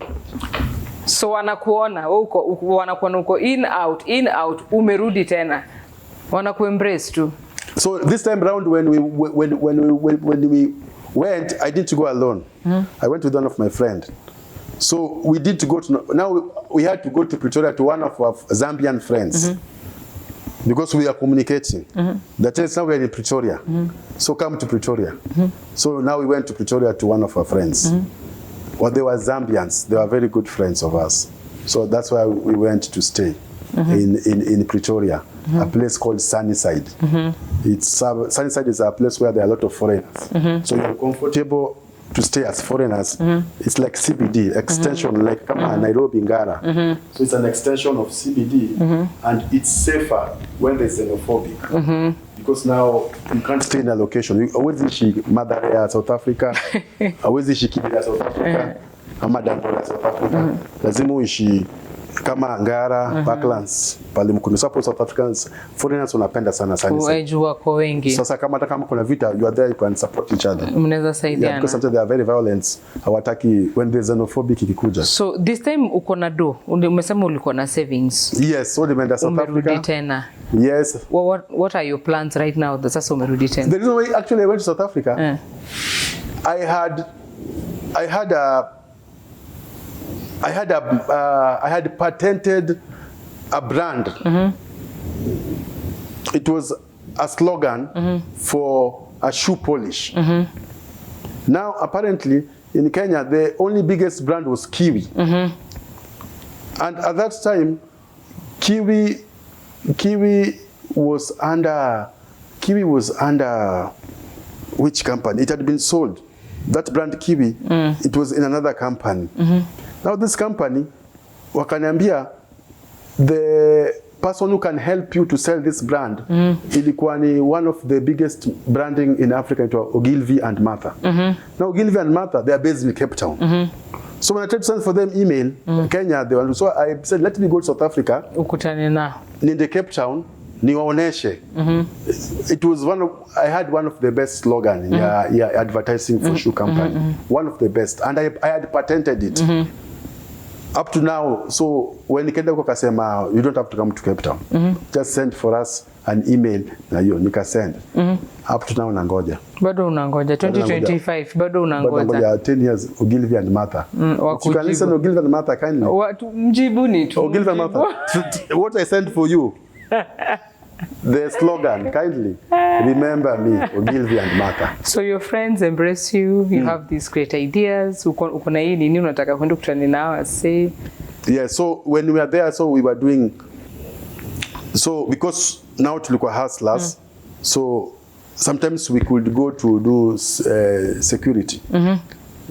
So wanakuona uko in out umerudi tena. Wanakuembrace tu. So this time round when we went, I didn't go alone. I went with one of my friends. So we did to go to, now we had to go to Pretoria to one of our Zambian friends. Because we are communicating. That is, now we are in Pretoria. So come to Pretoria. So now we went to Pretoria to one of our friends. Well, they were Zambians. They were very good friends of us. So that's why we went to stay in Pretoria, a place called Sunnyside. Sunnyside is a place where there are a lot of foreigners. So you're comfortable to stay as foreigners. It's like CBD, extension, like Nairobi, Ngara. So it's an extension of CBD, and it's safer when there's xenophobic. Because now you can't stay in a location. Always ishi Mathare, South Africa. Always ishi Kibera, South Africa. Ama Dandora, South Africa. Lazima uishi kama Ngara, Parklands, pale mkunu. South Africans, foreigners wanapenda sana sana. Uweju wako wengi. Sasa kama kuna vita, you are there, you can support each other. Mnaweza saidiana. Yeah, because sometimes they are very violent. Hawataki when there's xenophobic ikikuja. So this time uko na do, umesema ulikuwa na savings. Yes, so nimeenda South Africa. Umerudi tena. Yes. What are your plans right now? Sasa umerudi tena. The reason why actually I went to South Africa, I had patented a brand. It was a slogan for a shoe polish. Now, apparently, in Kenya, the only biggest brand was Kiwi. And at that time, Kiwi was under which company? It had been sold. That brand Kiwi, it was in another company. Now this company, wakaniambia, the person who can help you to sell this brand, ilikuwa ni one of the biggest branding in Africa, into Ogilvy and Martha. Now Ogilvy and Martha, they are based in Cape Town. So when I tried to send for them email, Kenya, they were, so I said, let me go to South Africa. Ukutane na. In the Cape Town, niwaoneshe. It was I had one of the best slogan, advertising for shoe company. One of the best. And I had patented it. Up to now, so when nikaenda huko kasema, you don't have to come to Cape Town. Just send for us an email na hiyo nika send. Up to now nangoja. Bado unangoja 2025 bado unangoja. Bado unangoja 10 years Ogilvy and Martha. You can listen Ogilvy and Martha kindly. Watu mjibuni tu. Ogilvy and Martha. What I sent for you. The slogan, kindly remember me, Ogilvy and Martha. So your friends embrace you, you have these great ideas, uko na hii nini unataka kwenda kutana nao say. Yeah, so when we were there, so we were doing, so because now tulikuwa hustlers, so sometimes we could go to do security.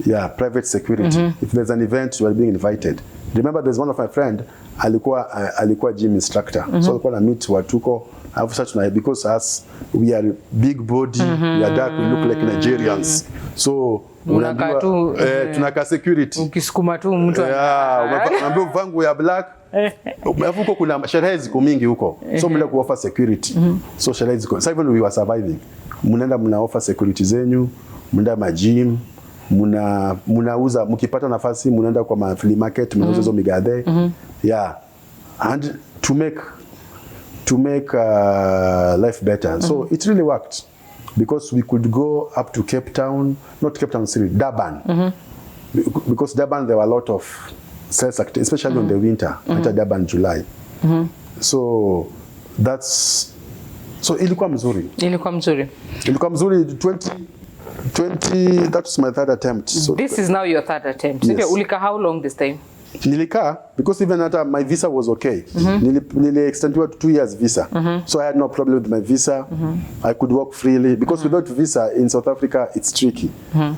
Yeah, private security. If there's an event, you are being invited. Remember, there's one of my friend, alikuwa gym instructor. So alikuwa na meet watuko, because us, we are big body, we are dark, we look like Nigerians. So tunaka security. Ukisukuma tu mtu unaambia vangu ya black. Huko kuna sherehe ziko mingi huko. So mnaenda kuoffer security. So sherehe ziko. So even we were surviving. Mnaenda offer security zenyu, mnaenda majim, mnauza, mkipata nafasi mnaenda kwa flea market, mnauza hizo migadhe. Yeah. And to make life better. So it really worked because we could go up to Cape Town, not Cape Town City, Durban. Because Durban there were a lot of sales activity, especially in the winter, after Durban July. So ilikuwa mzuri. Ilikuwa mzuri 20, that was my third attempt. So this is now your third attempt. Yes. Ulika how long this time? Nilika, because even at my visa was okay. Nili extended to 2 years visa. So I had no problem with my visa. I could work freely. Because without visa in South Africa, it's tricky.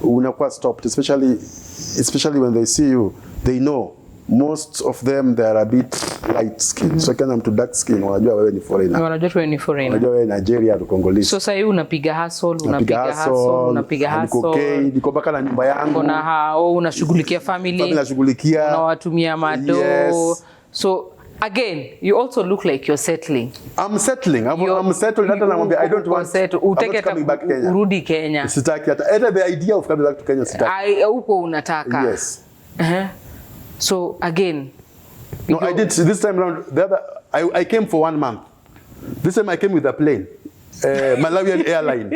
Unakuwa stopped, especially when they see you, they know. Most of them, they are a bit light skin. So when I'm to dark skin, wanajua wewe ni foreigner. Wanajua ni foreigner. Wanajua wewe Nigeria au Congolese. So sasa unapiga hustle. Niko baka na nyumba yangu. Kuna hao unashughulikia family. Unawatumia mado. Yes. So again, you also look like you're settling. I'm settling. I'm settled. I don't want to come back Kenya. Urudi Kenya. Sitaki hata the idea of coming back to Kenya sitaki. Huko unataka. Yes. So again, no, I did this time around. I came for 1 month. This time I came with a plane, Malawian airline,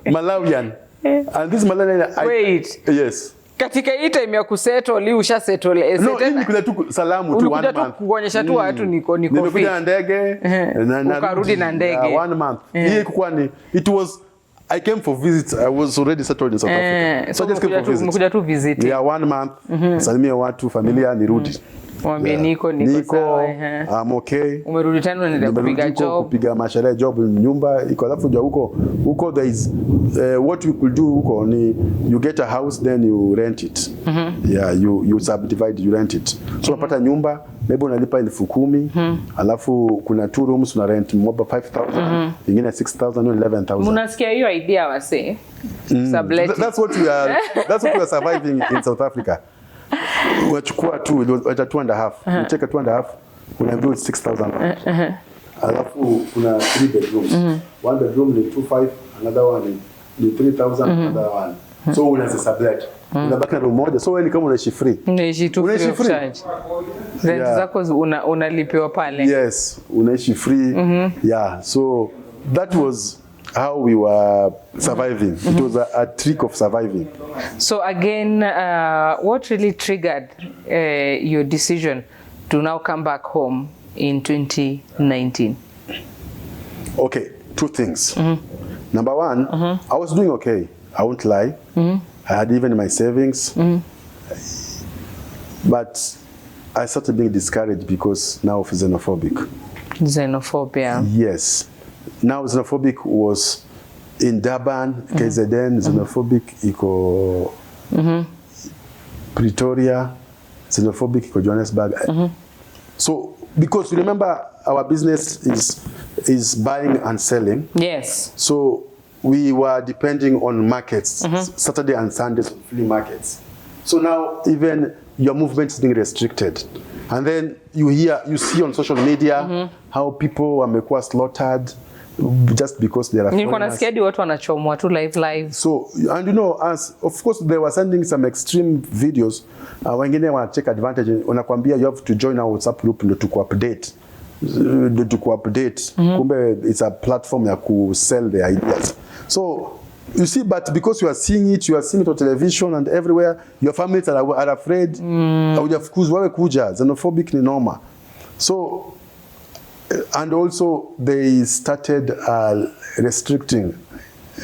Malawian, and this Malawian. Wait. Yes. Katika hii time ya kusettle, usha settle. No, nilikuja tu salamu tu 1 month. Kuonyesha tu watu niko fit. Nimekuja na ndege na ukarudi na ndege. 1 month. Hii ilikuwa ni I came for visits. I was already settled in South Africa. So I just came for visits. Mkuja tu visit. Yeah, 1 month. Salimia watu, familia, nirudi. Mwambie niko sawa. I'm okay. Umerudi tena unaenda kupiga job. Kupiga masharehe job nyumba iko, alafu ja huko there is what we could do huko ni you get a house then you rent it. Yeah, you subdivide, you rent it. So unapata nyumba maybe unalipa 10,000, alafu kuna 2 rooms una rent moba 5,000, nyingine 6,000 or 11,000. Unasikia hiyo idea wase? Sublet. That's what we are surviving in South Africa. Wachukua tu 2.5. You take a 2.5, unaambiwa 6,000. Alafu kuna 3 bedrooms. One bedroom ni 2.5, another one ni 3,000, another one. So unaanza sublet. Unabaki na room moja. So wewe ni kama unaishi free. Unaishi tu free. Rent zako unalipiwa pale. Yes, unaishi free. Yeah, so that was how we were surviving. It was a trick of surviving. So again, what really triggered your decision to now come back home in 2019? Okay, 2 things. Number 1, I was doing okay. I won't lie. I had even my savings. But I started being discouraged because now of xenophobic. Xenophobia. Yes. Now xenophobic was in Durban, KZN, xenophobic iko Pretoria, xenophobic iko Johannesburg. So because remember our business is buying and selling. Yes. So we were depending on markets, Saturday and Sundays, flea markets. So now even your movement is being restricted. And then you see on social media how people wamekuwa slaughtered just because they are Nilikuwa nasikia hadi watu wanachomwa tu live. So, and you know, as of course they were sending some extreme videos, wengine wana take advantage, unakwambia you have to join our WhatsApp group ndo tukuupdate. Kumbe it's a platform ya ku sell the ideas. So you see, but because you are seeing it on television and everywhere, your families are afraid. Wewe kuja, xenophobic ni normal. So, and also they started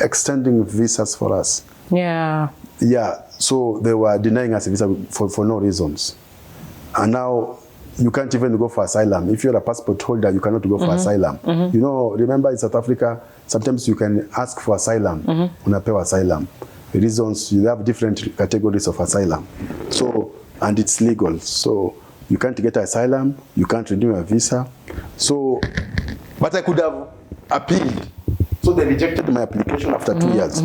extending visas for us. Yeah. Yeah, so they were denying us a visa for no reasons. And now you can't even go for asylum. If you're a passport holder, you cannot go for asylum. You know, remember in South Africa, sometimes you can ask for asylum. Unapewa asylum. The reasons, you have different categories of asylum. So, and it's legal. So you can't get asylum, you can't renew a visa. So, but I could have appealed. So they rejected my application after 2 years.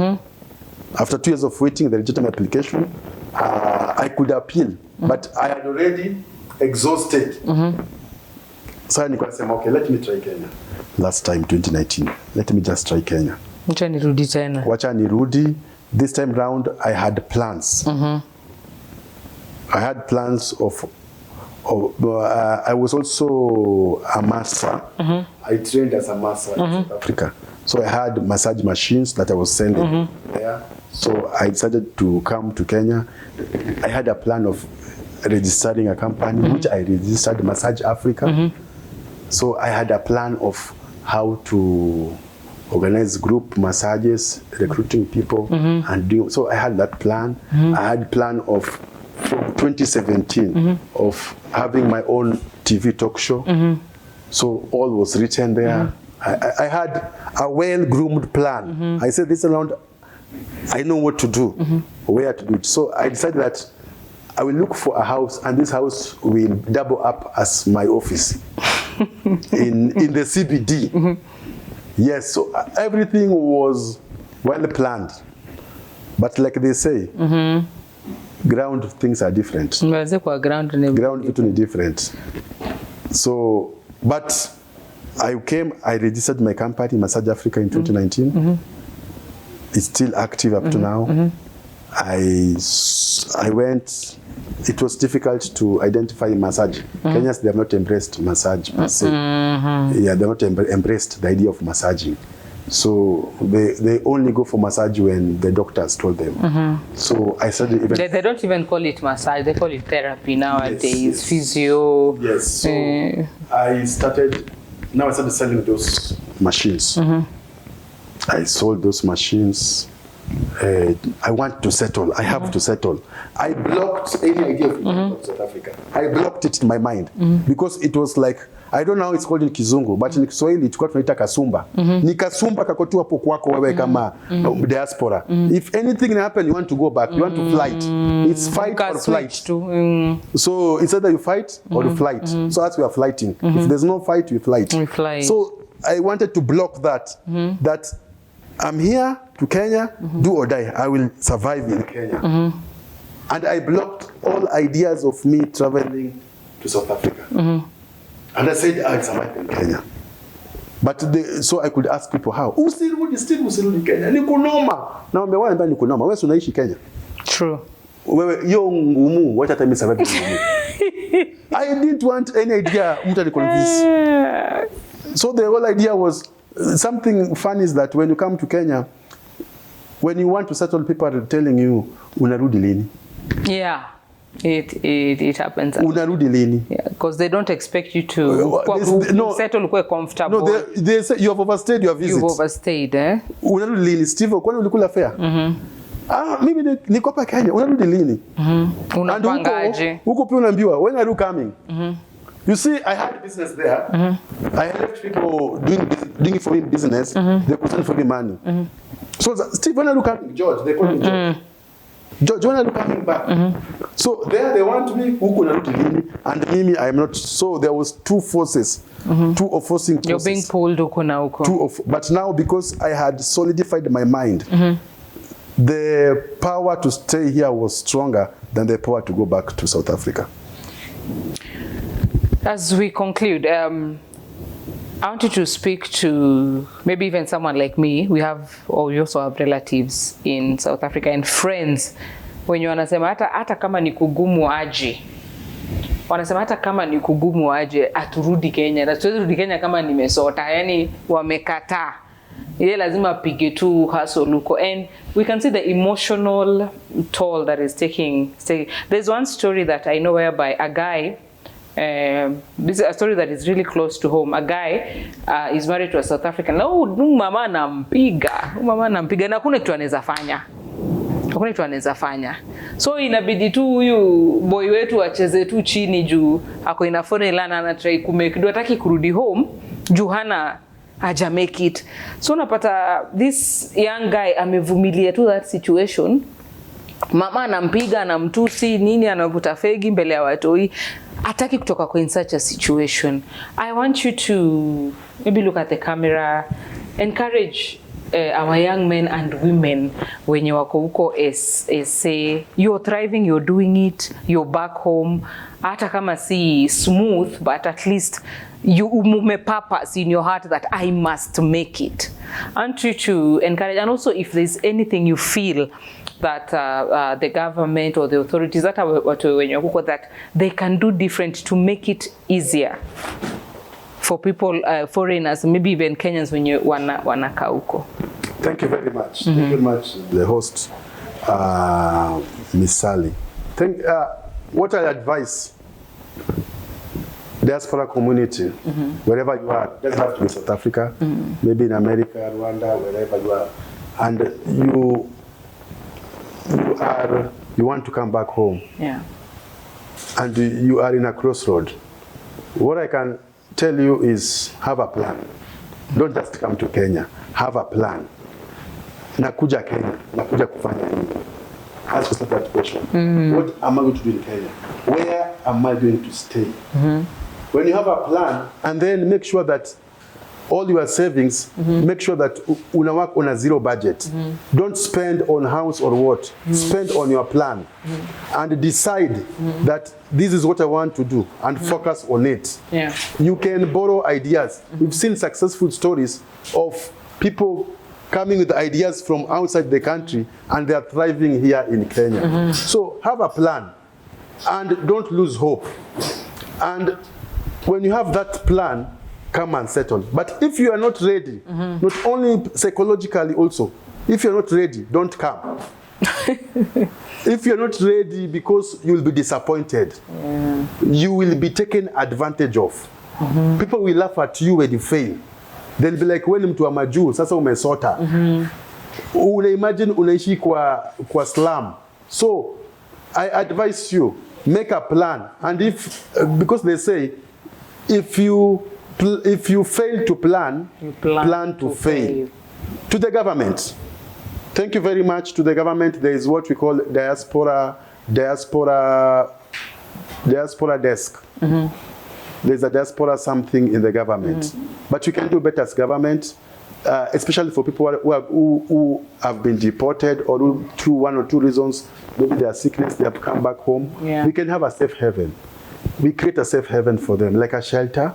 After 2 years of waiting, they rejected my application. I could appeal, but I had already exhausted. So I said, okay, let me try Kenya. Last time, 2019, let me just try Kenya. Wacha nirudi tena. Wacha nirudi. This time round, I had plans. I had plans of I was also a masser. I trained as a masser in South Africa. So I had massage machines that I was selling there. So I decided to come to Kenya. I had a plan of registering a company, which I registered, Massage Africa. So I had a plan of how to organize group massages, recruiting people, and do. So I had that plan. I had plan of from 2017 of having my own TV talk show. So all was written there. I had a well-groomed plan. I said this around, I know what to do, where to do it. So I decided that I will look for a house, and this house will double up as my office in the CBD. Yes, so everything was well planned. But like they say, ground things are different. Ground vitu ni different. So, but I registered my company, Massage Africa, in 2019. It's still active up to now. I went, it was difficult to identify massage. Kenyans, they have not embraced massage per se. Yeah, they have not embraced the idea of massaging. So they only go for massage when the doctors told them. So I started even... They don't even call it massage, they call it therapy nowadays, physio. Yes, so I started selling those machines. I sold those machines. I want to settle. I have to settle. I blocked any idea of South Africa. I blocked it in my mind because it was like, I don't know how it's called in Kizungu, but in Kiswahili tulikuwa tunaita kasumba. Ni kasumba kakotu hapo kwako wewe kama diaspora. If anything happen, you want to go back, you want to flight. It's fight or flight. So it's either you fight or you flight. So as we are flighting. If there's no fight, we flight. We flight. So I wanted to block that. That I'm here to Kenya, do or die. I will survive in Kenya. And I blocked all ideas of me traveling to South Africa. And I said, I'll survive in Kenya. But so I could ask people how. Usirudi Kenya. Niko noma. Na umewaambia niko noma. Wewe unaishi Kenya. True. Wewe yo ngumu, wacha hata mimi survive ngumu. I didn't want any idea mtu aliconvince. So the whole idea was something fun is that when you come to Kenya, when you want to settle, people are telling you, unarudi lini? Yeah, it happens. Unarudi lini? Yeah, because they don't expect you to settle quite comfortable. No, they say you have overstayed your visit. You've overstayed, eh? Unarudi lini? Steve, kwani ulikula fare? Mimi niko hapa Kenya, unarudi lini? Unapangaje? Huko pia unaambiwa, when are you coming? You see, I had business there. I helped people doing for me business. They couldn't for me money. So, Steve, when are you coming? George, they call me George. Jonah coming back. So there they want me, and Mimi, I am not. So there was two forces, two opposing forces. You're being pulled uko na uko. But now because I had solidified my mind, the power to stay here was stronger than the power to go back to South Africa. As we conclude, I want you to speak to maybe even someone like me. We also have relatives in South Africa and friends. When you wanasema hata kama ni kugumu aje. Wanasema hata kama ni kugumu aje aturudi Kenya. Na tuwezi rudi Kenya kama nimesota. Yani wamekataa. Ile lazima pige tu hustle huko. And we can see the emotional toll that is taking. There's one story that I know whereby a guy, this is a story that is really close to home. A guy is married to a South African. Mama nampiga na hakuna kitu anaweza fanya. Hakuna kitu anaweza fanya. So inabidi tu huyu boy wetu acheze tu chini juu ako ina foreign land ana try kumake do hataki kurudi home juu hana haja make it. So unapata this young guy amevumilia to that situation. Mama anampiga, anamtusi, nini anavuta fegi mbele ya watoi. Hataki kutoka kwa in such a situation. I want you to maybe look at the camera, encourage our young men and women wenye wako huko say you're thriving, you're doing it, you're back home. Hata kama si smooth, but at least you umume purpose in your heart that I must make it. I want you to encourage, and also if there's anything you feel that the government or the authorities that they can do different to make it easier for people, foreigners, maybe even Kenyans when you wanaka huko. Thank you very much. Thank you very much, the host, Miss Sally. What I advise diaspora community, wherever you are, doesn't have to be South Africa, maybe in America, Rwanda, wherever you are, and you want to come back home, and you are in a crossroad. What I can tell you is have a plan. Don't just come to Kenya. Have a plan. Nakuja Kenya. Nakuja kufanya nini? Ask yourself that question. What am I going to do in Kenya? Where am I going to stay? When you have a plan, and then make sure that all your savings, make sure that una work on a zero budget. Don't spend on house or what. Spend on your plan. And decide that this is what I want to do and focus on it. You can borrow ideas. We've seen successful stories of people coming with ideas from outside the country and they are thriving here in Kenya. So have a plan and don't lose hope. And when you have that plan, come and settle. But if you are not ready, not only psychologically also, if you're not ready, don't come. If you're not ready, because you will be disappointed. You will be taken advantage of. People will laugh at you when you fail. They'll be like, when mtu wa majuu, sasa umesota. Imagine unaishi kwa slum. So, I advise you, make a plan. And because they say, if you fail to plan, plan to fail. To the government. Thank you very much to the government. There is what we call diaspora desk. There's a diaspora something in the government. But you can do better as government, especially for people who have been deported or who, through one or two reasons, maybe their sickness, they have come back home. We can have a safe haven. We create a safe haven for them, like a shelter.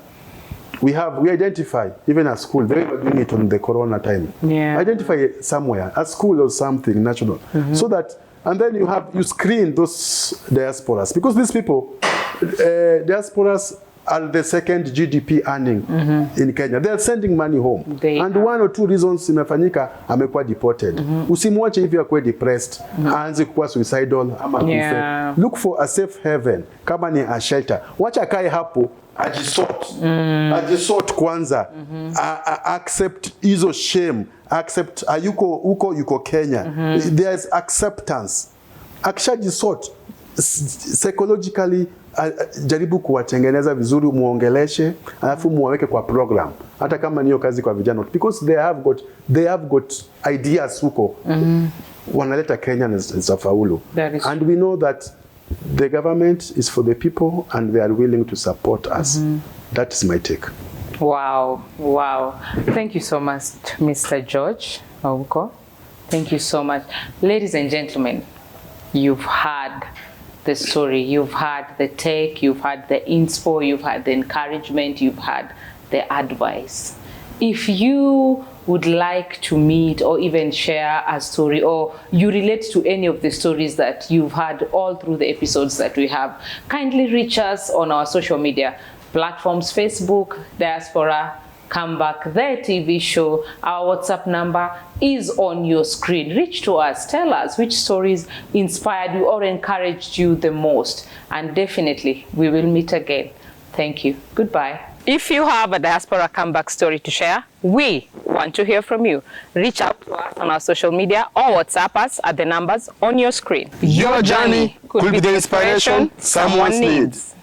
We identify, even at school, they were doing it on the corona time. Identify somewhere, at school or something, national. So that, and then you screen those diasporas. Because these people, diasporas are the second GDP earning in Kenya. They are sending money home. One or two reasons imefanyika amekuwa deported. Usimwache hivi akwe depressed, aanze kuwa suicidal ama kufe. Look for a safe haven, kama ni a shelter. Wacha kae hapo, ajisort kwanza. Accept hizo shame. Accept yuko Kenya. There is acceptance. Akishajisort psychologically jaribu kuwatengeneza vizuri, muongeleshe, alafu muwaweke kwa program, hata kama niyo kazi kwa vijana, because they have got ideas huko. Wanaleta Kenya na faulu, and we know that the government is for the people and they are willing to support us. That is my take. Wow, wow. Thank you so much, Mr. George Ouko. Thank you so much. Ladies and gentlemen, you've heard the story, you've heard the take, you've heard the inspo, you've heard the encouragement, you've heard the advice. If you would like to meet or even share a story, or you relate to any of the stories that you've heard all through the episodes that we have, kindly reach us on our social media platforms, Facebook, Diaspora, Come Back, the TV show. Our WhatsApp number is on your screen. Reach to us, tell us which stories inspired you or encouraged you the most, and definitely we will meet again. Thank you. Goodbye. If you have a Diaspora Comeback story to share, we want to hear from you. Reach out to us on our social media or WhatsApp us at the numbers on your screen. Your journey could be the inspiration someone needs.